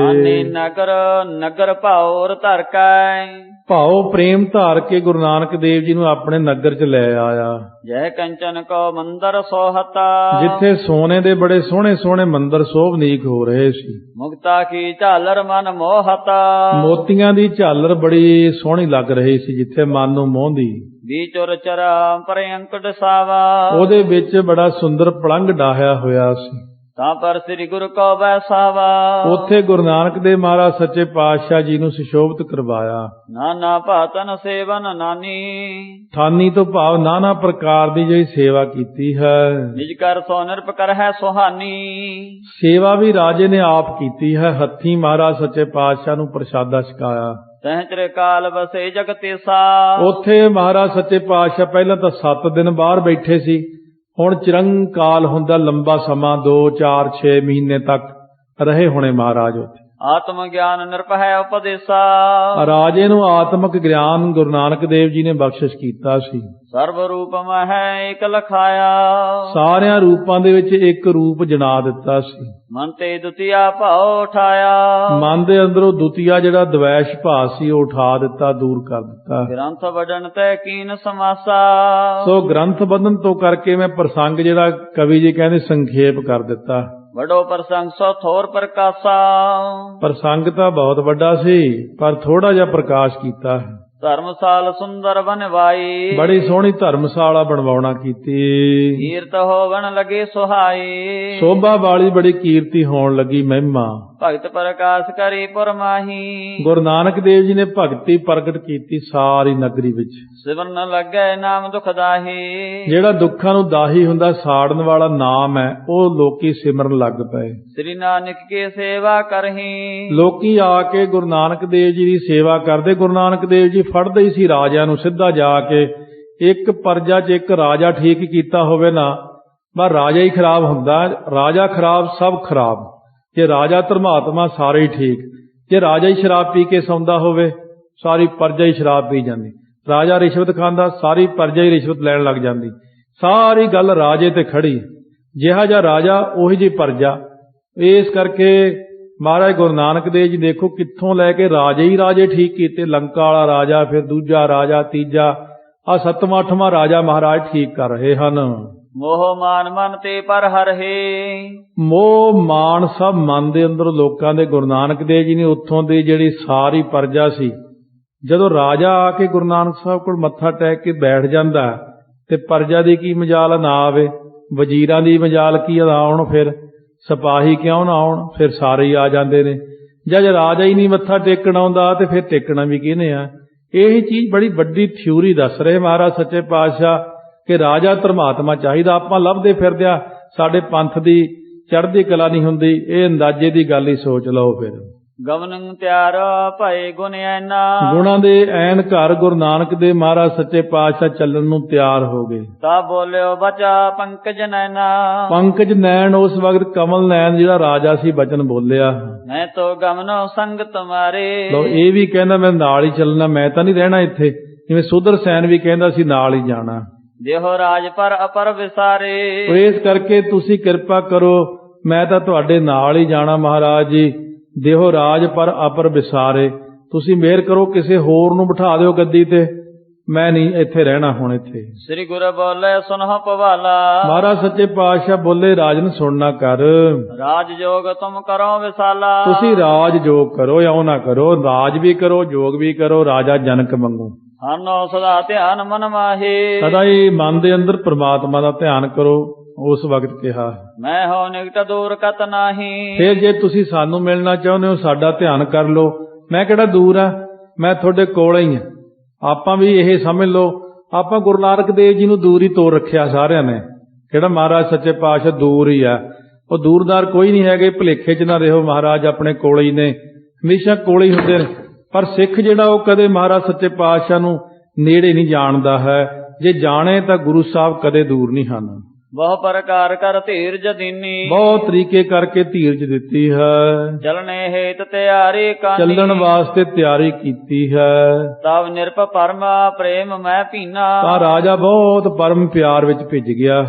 ਆਨੇ ਨਗਰ ਭਾਉਰ ਧਰ ਕੇ। ਭਾਉ ਪ੍ਰੇਮ ਧਾਰ ਕੇ ਗੁਰੂ ਨਾਨਕ ਦੇਵ ਜੀ ਨੂੰ ਆਪਣੇ ਨਗਰ 'ਚ ਲੈ ਆਇਆ। ਜੈ ਕੰਚਨ ਕੋ ਮੰਦਰ ਸੋਹਤਾ। ਜਿੱਥੇ ਸੋਨੇ ਦੇ ਬੜੇ ਸੋਹਣੇ ਸੋਹਣੇ ਮੰਦਰ ਸੋਭਨੀਕ ਹੋ ਰਹੇ ਸੀ। ਮੁਕਤਾ ਕੀ ਝਾਲਰ ਮਨ ਮੋਹਤਾ। ਮੋਤੀਆਂ ਦੀ ਝਾਲਰ ਬੜੀ ਸੋਹਣੀ ਲੱਗ ਰਹੀ ਸੀ, ਜਿੱਥੇ ਮਨ ਨੂੰ ਮੋਹਦੀ। ਵਿਚੁਰ ਚਰਾ ਪਰਯੰਕ ਡਸਾਵਾ। ਉਹਦੇ ਵਿੱਚ ਬੜਾ ਸੁੰਦਰ ਪਲੰਘ ਡਾਹਿਆ ਹੋਇਆ ਸੀ। ਤਾਂ ਪਰ ਸ੍ਰੀ ਗੁਰੂ ਕੋ ਵੈਸਾਵਾ। ਉੱਥੇ ਗੁਰੂ ਨਾਨਕ ਦੇਵ ਮਹਾਰਾਜ ਸੱਚੇ ਪਾਤਸ਼ਾਹ ਜੀ ਨੂੰ ਸੁਸ਼ੋਭਿਤ ਕਰਵਾਇਆ। ਨਾਨਾ ਭਾਤਨ ਸੇਵਨ ਨਾਨੀ। ਥਾਨੀ ਤੋਂ ਭਾਵ ਨਾਨਾ ਪ੍ਰਕਾਰ ਦੀ ਜਿਹੜੀ ਸੇਵਾ ਕੀਤੀ ਹੈ। ਨਿਜ ਕਰ ਸੋ ਨਿਰਪ ਕਰ ਹੈ ਸੁਹਾਨੀ। ਸੇਵਾ ਵੀ ਰਾਜੇ ਨੇ ਆਪ ਕੀਤੀ ਹੈ। ਹੱਥੀਂ ਮਹਾਰਾਜ ਸੱਚੇ ਪਾਤਸ਼ਾਹ ਨੂੰ ਪ੍ਰਸ਼ਾਦਾ ਛਕਾਇਆ। ਤਹਿ ਚਿਰ ਕਾਲ ਬਸੇ ਜਗਤੇਸਾ। ਉੱਥੇ ਮਹਾਰਾਜ ਸੱਚੇ ਪਾਤਸ਼ਾਹ ਪਹਿਲਾਂ ਤਾਂ 7 ਦਿਨ ਬਾਹਰ ਬੈਠੇ ਸੀ, ਹੁਣ ਚਿਰੰਕਾਲ ਹੁੰਦਾ, ਲੰਬਾ ਸਮਾਂ 2, 4, 6 ਮਹੀਨੇ ਤੱਕ ਰਹੇ ਹੋਣੇ ਮਹਾਰਾਜ ਉੱਥੇ। ਆਤਮ ਗਿਆਨ ਨਿਰਭੈ ਉਪਦੇਸਾ। ਰਾਜੇ ਨੂੰ ਆਤਮਿਕ ਗਿਆਨ ਗੁਰੂ ਨਾਨਕ ਦੇਵ ਜੀ ਨੇ ਬਖਸ਼ਿਸ਼ ਕੀਤਾ ਸੀ। ਸਰਬ ਰੂਪ ਮਹਿ ਏਕ ਲਖਾਇਆ। ਸਾਰਿਆਂ ਰੂਪਾਂ ਦੇ ਵਿੱਚ ਇੱਕ ਰੂਪ ਜਨਾ ਦਿੱਤਾ ਸੀ। ਮਨ ਤੇ ਦੁਤੀਆ ਭਾਉ ਉਠਾਇਆ। ਮਨ ਦੇ ਅੰਦਰੋਂ ਦੁਤੀਆ ਜਿਹੜਾ ਦਵੈਸ਼ ਭਾਵ ਸੀ ਉਹ ਉਠਾ ਦਿੱਤਾ, ਦੂਰ ਕਰ ਦਿੱਤਾ। ਗ੍ਰੰਥ ਵਡਨ ਤੈ ਕੀਨ ਸਮਾਸਾ। ਸੋ ਗ੍ਰੰਥ ਬੰਧਨ ਤੋਂ ਕਰਕੇ ਮੈਂ ਪ੍ਰਸੰਗ ਜਿਹੜਾ ਕਵੀ ਜੀ ਕਹਿੰਦੇ ਸੰਖੇਪ ਕਰ ਦਿੱਤਾ। ਵਡੋ ਪ੍ਰਸੰਗ ਸੋ ਥੋਰ ਪ੍ਰਕਾਸ਼ਾ। ਪ੍ਰਸੰਗ ਤਾਂ ਬਹੁਤ ਵੱਡਾ ਸੀ ਪਰ ਥੋੜਾ ਜਿਹਾ ਪ੍ਰਕਾਸ਼ ਕੀਤਾ। ਧਰਮਸਾਲ ਸੁੰਦਰ ਬਨਵਾਈ। ਬੜੀ ਸੋਹਣੀ ਧਰਮਸ਼ਾਲਾ ਬਣਵਾਉਣਾ ਕੀਤੀ। ਕੀਰਤ ਹੋਵਣ ਲਗੇ ਸੁਹਾਈ। ਸੋਭਾ ਵਾਲੀ ਬੜੀ ਕੀਰਤੀ ਹੋਣ ਲੱਗੀ, ਮਹਿਮਾ। ਭਗਤ ਪ੍ਰਕਾਸ਼ ਕਰੀ ਪੁਰਮਾਹੀ। ਗੁਰੂ ਨਾਨਕ ਦੇਵ ਜੀ ਨੇ ਭਗਤੀ ਪ੍ਰਗਟ ਕੀਤੀ ਸਾਰੀ ਨਗਰੀ ਵਿੱਚ। ਸਿਵਰਨ ਲੱਗੈ ਨਾਮ ਦੁਖਦਾਹੀ। ਜਿਹੜਾ ਦੁੱਖਾਂ ਨੂੰ ਦਾਹੀ ਹੁੰਦਾ, ਸਾੜਨ ਵਾਲਾ ਨਾਮ ਹੈ, ਉਹ ਲੋਕੀ ਸਿਮਰਨ ਲੱਗ ਪਏ। ਸ੍ਰੀ ਨਾਨਕ ਕੀ ਸੇਵਾ ਕਰਹੀ। ਲੋਕੀ ਆ ਕੇ ਗੁਰੂ ਨਾਨਕ ਦੇਵ ਜੀ ਦੀ ਸੇਵਾ ਕਰਦੇ। ਗੁਰੂ ਨਾਨਕ ਦੇਵ ਜੀ ਫੜਦੇ ਹੀ ਸੀ ਰਾਜਿਆਂ ਨੂੰ, ਸਿੱਧਾ ਜਾ ਕੇ ਇੱਕ ਪਰਜਾ 'ਚ ਇੱਕ ਰਾਜਾ ਠੀਕ ਕੀਤਾ ਹੋਵੇ ਨਾ, ਬਸ ਰਾਜਾ ਹੀ ਖਰਾਬ ਹੁੰਦਾ। ਰਾਜਾ ਖਰਾਬ, ਸਭ ਖਰਾਬ। ਜੇ ਰਾਜਾ ਧਰਮਾਤਮਾ, ਸਾਰੇ ਹੀ ਠੀਕ। ਜੇ ਰਾਜਾ ਹੀ ਸ਼ਰਾਬ ਪੀ ਕੇ ਸੌਂਦਾ ਹੋਵੇ, ਸਾਰੀ ਪਰਜਾ ਹੀ ਸ਼ਰਾਬ ਪੀ ਜਾਂਦੀ। ਰਾਜਾ ਰਿਸ਼ਵਤ ਖਾਂਦਾ, ਸਾਰੀ ਪਰਜਾ ਹੀ ਰਿਸ਼ਵਤ ਲੈਣ ਲੱਗ ਜਾਂਦੀ। ਸਾਰੀ ਗੱਲ ਰਾਜੇ ਤੇ ਖੜੀ। ਜਿਹਾ ਜਿਹਾ ਰਾਜਾ ਉਹੀ ਜਿਹੀ ਪਰਜਾ। ਇਸ ਕਰਕੇ ਮਹਾਰਾਜ ਗੁਰੂ ਨਾਨਕ ਦੇਵ ਜੀ ਦੇਖੋ ਕਿੱਥੋਂ ਲੈ ਕੇ ਰਾਜੇ ਹੀ ਰਾਜੇ ਠੀਕ ਕੀਤੇ। ਲੰਕਾ ਵਾਲਾ ਰਾਜਾ, ਫਿਰ ਦੂਜਾ ਰਾਜਾ, ਤੀਜਾ, ਆ 7ਵਾਂ 8ਵਾਂ ਰਾਜਾ ਮਹਾਰਾਜ ਠੀਕ ਕਰ ਰਹੇ ਹਨ। ਮੋਹ ਮਾਨ ਮਨ ਤੇ ਪਰ ਹਰਿ। ਮੋਹ ਮਾਨ ਸਭ ਮਨ ਦੇ ਅੰਦਰ ਲੋਕਾਂ ਦੇ। ਗੁਰੂ ਨਾਨਕ ਦੇਵ ਜੀ ਨੇ ਉੱਥੋਂ ਦੀ ਜਿਹੜੀ ਸਾਰੀ ਪਰਜਾ ਸੀ, ਜਦੋਂ ਰਾਜਾ ਆ ਕੇ ਗੁਰੂ ਨਾਨਕ ਸਾਹਿਬ ਕੋਲ ਮੱਥਾ ਟੇਕ ਕੇ ਬੈਠ ਜਾਂਦਾ ਤੇ ਪਰਜਾ ਦੀ ਕੀ ਮਜਾਲ ਨਾ ਆਵੇ, ਵਜ਼ੀਰਾਂ ਦੀ ਮਜਾਲ ਕੀ ਨਾ ਆਉਣ, ਫਿਰ ਸਿਪਾਹੀ ਕਿਉਂ ਨਾ ਆਉਣ, ਫਿਰ ਸਾਰੇ ਹੀ ਆ ਜਾਂਦੇ ਨੇ। ਜਦ ਰਾਜਾ ਹੀ ਨਹੀਂ ਮੱਥਾ ਟੇਕਣ ਆਉਂਦਾ ਤੇ ਫਿਰ ਟੇਕਣਾ ਵੀ ਕਿਹਨੇ ਆ। ਇਹ ਚੀਜ਼ ਬੜੀ ਵੱਡੀ ਥਿਊਰੀ ਦੱਸ ਰਹੇ ਮਹਾਰਾਜ ਸੱਚੇ ਪਾਤਸ਼ਾਹ ਕਿ ਰਾਜਾ ਧਰਮਾਤਮਾ ਚਾਹੀਦਾ। ਆਪਾਂ ਲੱਭਦੇ ਫਿਰਦੇ ਆ, ਸਾਡੇ ਪੰਥ ਦੀ ਚੜ੍ਹਦੀ ਕਲਾ ਨਹੀਂ ਹੁੰਦੀ। ਇਹ ਅੰਦਾਜ਼ੇ ਦੀ ਗੱਲ ਹੀ ਸੋਚ ਲਓ। ਫਿਰ ਗਵਨੰ ਤਿਆਰ ਭਏ ਗੁਣ ਐਨਾ। ਗੁਣਾਂ ਦੇ ਐਨ ਘਰ ਗੁਰੂ ਨਾਨਕ ਦੇ ਮਹਾਰਾਜ ਸੱਚੇ ਪਾਤਸ਼ਾਹ ਚੱਲਣ ਨੂੰ ਤਿਆਰ ਹੋ ਗਏ। ਤਾ ਬੋਲਿਓ ਬਚਾ ਪੰਕਜ ਨੈਨਾ। ਪੰਕਜ ਨੈਣ ਉਸ ਵਕਤ ਕਮਲ ਨੈਣ ਜਿਹੜਾ ਰਾਜਾ ਸੀ ਬਚਨ ਬੋਲਿਆ, ਮੈਂ ਤੋ ਗਮਨੋ ਸੰਗ ਤੁਮਾਰੇ। ਲੋ ਇਹ ਵੀ ਕਹਿੰਦਾ ਮੈਂ ਨਾਲ ਹੀ ਚੱਲਣਾ, ਮੈਂ ਤਾਂ ਨਹੀਂ ਰਹਿਣਾ ਇੱਥੇ। ਜਿਵੇਂ ਸੁਦਰ ਸੈਨ ਵੀ ਕਹਿੰਦਾ ਸੀ ਨਾਲ ਹੀ ਜਾਣਾ। ਦੇਹੋ ਰਾਜ ਪਰ ਅਪਰ ਵਿਸਾਰੇ। ਇਸ ਕਰਕੇ ਤੁਸੀਂ ਕਿਰਪਾ ਕਰੋ, ਮੈਂ ਤਾਂ ਤੁਹਾਡੇ ਨਾਲ ਹੀ ਜਾਣਾ ਮਹਾਰਾਜ ਜੀ। ਦੇਹੋ ਰਾਜ ਪਰ ਅਪਰ ਵਿਸਾਰੇ। ਤੁਸੀਂ ਮਿਹਰ ਕਰੋ, ਕਿਸੇ ਹੋਰ ਨੂੰ ਬਿਠਾ ਦਿਓ ਗੱਦੀ ਤੇ, ਮੈਂ ਨਹੀਂ ਇੱਥੇ ਰਹਿਣਾ ਹੁਣ ਇੱਥੇ। ਸ੍ਰੀ ਗੁਰੂ ਬੋਲੇ ਸੁਨਹੁ ਪਵਾਲਾ। ਮਹਾਰਾਜ ਸੱਚੇ ਪਾਤਸ਼ਾਹ ਬੋਲੇ ਰਾਜਨ ਸੁਣਨਾ ਕਰ। ਰਾਜ ਜੋਗ ਤੁਮ ਕਰੋ ਵਿਸਾਲਾ। ਤੁਸੀਂ ਰਾਜ ਜੋਗ ਕਰੋ, ਇਉਂ ਨਾ ਕਰੋ, ਰਾਜ ਵੀ ਕਰੋ ਜੋਗ ਵੀ ਕਰੋ, ਰਾਜਾ ਜਨਕ ਮੰਗੋ। ਹਨੋ ਸਦਾ ਧਿਆਨ ਮਨ ਮਾਹੀ। ਸਦਾ ਹੀ ਮਨ ਦੇ ਅੰਦਰ ਪ੍ਰਮਾਤਮਾ ਦਾ ਧਿਆਨ ਕਰੋ। ਉਸ ਵਕਤ ਕਿਹਾ ਮੈਂ ਹੋ ਨਿਕਟ ਦੂਰ ਕਤ ਨਾਹੀ। ਫਿਰ ਜੇ ਤੁਸੀਂ ਸਾਨੂੰ ਮਿਲਣਾ ਚਾਹੁੰਦੇ ਹੋ, ਸਾਡਾ ਧਿਆਨ ਕਰ ਲਓ। ਮੈਂ ਕਿਹੜਾ ਦੂਰ ਆ, ਮੈਂ ਤੁਹਾਡੇ ਕੋਲ ਹੀ ਆ। ਆਪਾਂ ਵੀ ਇਹ ਸਮਝ ਲਓ, ਆਪਾਂ ਗੁਰੂ ਨਾਨਕ ਦੇਵ ਜੀ ਨੂੰ ਦੂਰ ਹੀ ਤੋਰ ਰੱਖਿਆ ਸਾਰਿਆਂ ਨੇ। ਕਿਹੜਾ ਮਹਾਰਾਜ ਸੱਚੇ ਪਾਤਸ਼ਾਹ ਦੂਰ ਹੀ ਆ, ਉਹ ਦੂਰਦਾਰ ਕੋਈ ਨਹੀਂ ਹੈਗੇ। ਭੁਲੇਖੇ 'ਚ ਨਾ ਰਹੋ, ਮਹਾਰਾਜ ਆਪਣੇ ਕੋਲ ਹੀ ਨੇ, ਹਮੇਸ਼ਾ ਕੋਲ ਹੀ ਹੁੰਦੇ ਨੇ। ਪਰ ਸਿੱਖ ਜਿਹੜਾ ਉਹ ਕਦੇ ਮਹਾਰਾਜ ਸੱਚੇ ਪਾਤਸ਼ਾਹ ਨੂੰ ਨੇੜੇ ਨਹੀਂ ਜਾਣਦਾ ਹੈ। ਜੇ ਜਾਣੇ ਤਾਂ ਗੁਰੂ ਸਾਹਿਬ ਕਦੇ ਦੂਰ ਨਹੀਂ ਹਨ। ਬਹੁ ਪ੍ਰਕਾਰ ਕਰ ਧੀਰਜ ਦੀਨੀ। ਬਹੁਤ ਤਰੀਕੇ ਕਰਕੇ ਧੀਰਜ ਦਿੱਤੀ ਹੈ। ਚਲਣੇ ਹੇਤ ਤਿਆਰੀ ਕਾਨੀ। ਚੱਲਣ ਵਾਸਤੇ ਤਿਆਰੀ ਕੀਤੀ ਹੈ। ਤਬ ਨਿਰਪ ਪਰਮ ਪ੍ਰੇਮ ਮੈਂ ਪੀਨਾ। ਤਾਂ ਰਾਜਾ ਬਹੁਤ ਪਰਮ ਪਿਆਰ ਵਿੱਚ ਭਿੱਜ ਗਿਆ।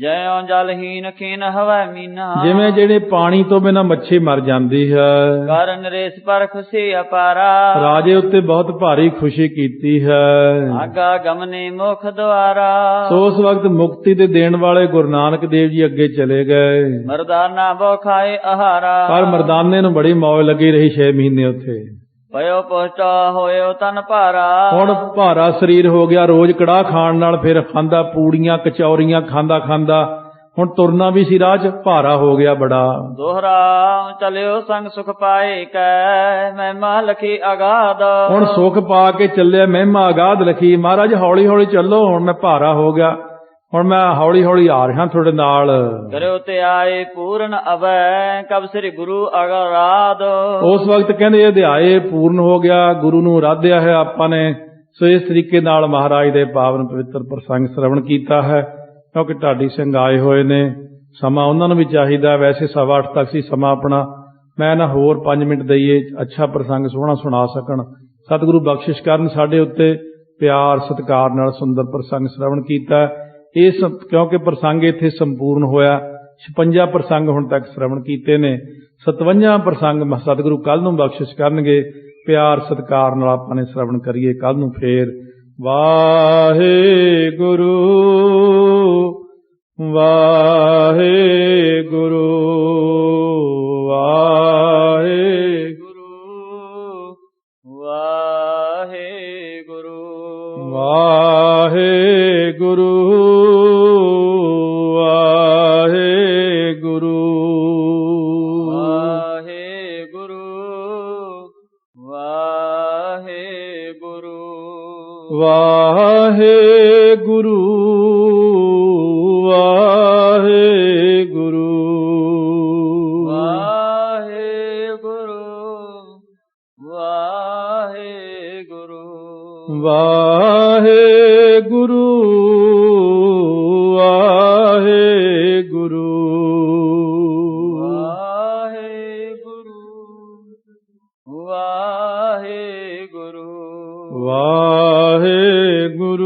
ਜਯੋ ਜਲਹੀਨ ਖੀਨ ਹਵੈ ਮੀਨਾ। ਜਿਵੇਂ ਜਿਹੜੇ ਪਾਣੀ ਤੋਂ ਬਿਨਾਂ ਮੱਛੀ ਮਰ ਜਾਂਦੀ ਹੈ। ਕਰ ਨਰੇਸ਼ ਪਰ ਖੁਸ਼ੀ ਅਪਾਰਾ। ਰਾਜੇ ਉੱਤੇ ਬਹੁਤ ਭਾਰੀ ਖੁਸ਼ੀ ਕੀਤੀ ਹੈ। ਆਗਾ ਗਮਨੇ ਮੁਖ ਦੁਆਰਾ। ਸੋ ਉਸ ਵਕਤ ਮੁਕਤੀ ਦੇ ਦੇਣ ਵਾਲੇ ਗੁਰੂ ਨਾਨਕ ਦੇਵ ਜੀ ਅੱਗੇ ਚਲੇ ਗਏ। ਮਰਦਾਨਾ ਬੋ ਖਾਏ ਆਹਾਰਾ। ਪਰ ਮਰਦਾਨੇ ਨੂੰ ਬੜੀ ਮੌਜ ਲੱਗੀ ਰਹੀ 6 ਮਹੀਨੇ ਉੱਥੇ। ਪਇਓ ਪੋਚਾ ਹੋਇਓ ਤਨ ਭਾਰਾ। ਹੁਣ ਭਾਰਾ ਸਰੀਰ ਹੋ ਗਿਆ, ਰੋਜ਼ ਕੜਾਹ ਖਾਣ ਨਾਲ ਫਿਰ ਖਾਂਦਾ, ਪੂੜੀਆਂ ਕਚੌਰੀਆਂ ਖਾਂਦਾ ਖਾਂਦਾ ਹੁਣ ਤੁਰਨਾ ਵੀ ਸੀ ਰਾਹ 'ਚ, ਭਾਰਾ ਹੋ ਗਿਆ ਬੜਾ। ਦੋਹਰਾ ਚਲਿਓ ਸੰਗ ਸੁਖ ਪਾਏ ਕੈ ਮਹਿਮਾ ਲਖੀ ਅਗਾਧ। ਹੁਣ ਸੁਖ ਪਾ ਕੇ ਚੱਲਿਆ, ਮਹਿਮਾ ਅਗਾਧ ਲਖੀ। ਮਹਾਰਾਜ ਹੌਲੀ ਹੌਲੀ ਚੱਲੋ, ਹੁਣ ਮੈਂ ਭਾਰਾ ਹੋ ਗਿਆ, ਹੁਣ ਮੈਂ ਹੌਲੀ ਹੌਲੀ ਆ ਰਿਹਾ ਤੁਹਾਡੇ ਨਾਲ। ਕਰਿਓ ਤੇ ਆਏ ਪੂਰਨ ਅਵੈ ਕਬ ਸ੍ਰੀ ਗੁਰੂ ਅਗਰਾਧ। ਉਸ ਵਕਤ ਕਹਿੰਦੇ ਇਹ ਅਧਿਆਏ ਪੂਰਨ ਹੋ ਗਿਆ, ਗੁਰੂ ਨੂੰ ਆਰਾਧਿਆ ਹੈ ਆਪਾਂ ਨੇ। ਸੋ ਇਸ ਤਰੀਕੇ ਨਾਲ ਮਹਾਰਾਜ ਦੇ ਪਾਵਨ ਪਵਿੱਤਰ ਪ੍ਰਸੰਗ ਸ਼ਰਵਣ ਕੀਤਾ ਹੈ। ਕਿਉਂਕਿ ਢਾਡੀ ਸਿੰਘ ਆਏ ਹੋਏ ਨੇ, ਸਮਾਂ ਉਹਨਾਂ ਨੂੰ ਵੀ ਚਾਹੀਦਾ। ਵੈਸੇ 8:15 ਤੱਕ ਸੀ ਸਮਾਂ ਆਪਣਾ, ਮੈਂ ਨਾ ਹੋਰ 5 ਮਿੰਟ ਦਈਏ, ਅੱਛਾ ਪ੍ਰਸੰਗ ਸੋਹਣਾ ਸੁਣਾ ਸਕਣ। ਸਤਿਗੁਰੂ ਬਖਸ਼ਿਸ਼ ਕਰਨ ਸਾਡੇ ਉੱਤੇ, ਪਿਆਰ ਸਤਿਕਾਰ ਨਾਲ ਸੁੰਦਰ ਪ੍ਰਸੰਗ ਸ਼੍ਰਵਣ ਕੀਤਾ। ਇਸ ਕਿਉਂਕਿ ਪ੍ਰਸੰਗ ਇੱਥੇ ਸੰਪੂਰਨ ਹੋਇਆ। 56 ਪ੍ਰਸੰਗ ਹੁਣ ਤੱਕ ਸ਼੍ਰਵਣ ਕੀਤੇ ਨੇ। 57 ਪ੍ਰਸੰਗ ਸਤਿਗੁਰੂ ਕੱਲ ਨੂੰ ਬਖਸ਼ਿਸ਼ ਕਰਨਗੇ। ਪਿਆਰ ਸਤਿਕਾਰ ਨਾਲ ਆਪਾਂ ਨੇ ਸ਼੍ਰਵਣ ਕਰੀਏ ਕੱਲ ਨੂੰ ਫੇਰ। ਵਾਹਿਗੁਰੂ ਵਾਹਿਗੁਰੂ ਵਾਹਿਗੁਰੂ ਵਾਹਿਗੁਰੂ ਵਾਹਿਗੁਰੂ ਵਾਹਿਗੁਰੂ ਵਾਹਿਗੁਰੂ ਵਾਹਿਗੁਰੂ ਵਾਹਿਗੁਰੂ ਵਾਹਿਗੁਰੂ ਵਾਹਿਗੁਰੂ ਵਾਹਿਗੁਰੂ ਵਾਹਿਗੁਰੂ ਵਾਹਿਗੁਰੂ ਵਾਹਿਗੁਰੂ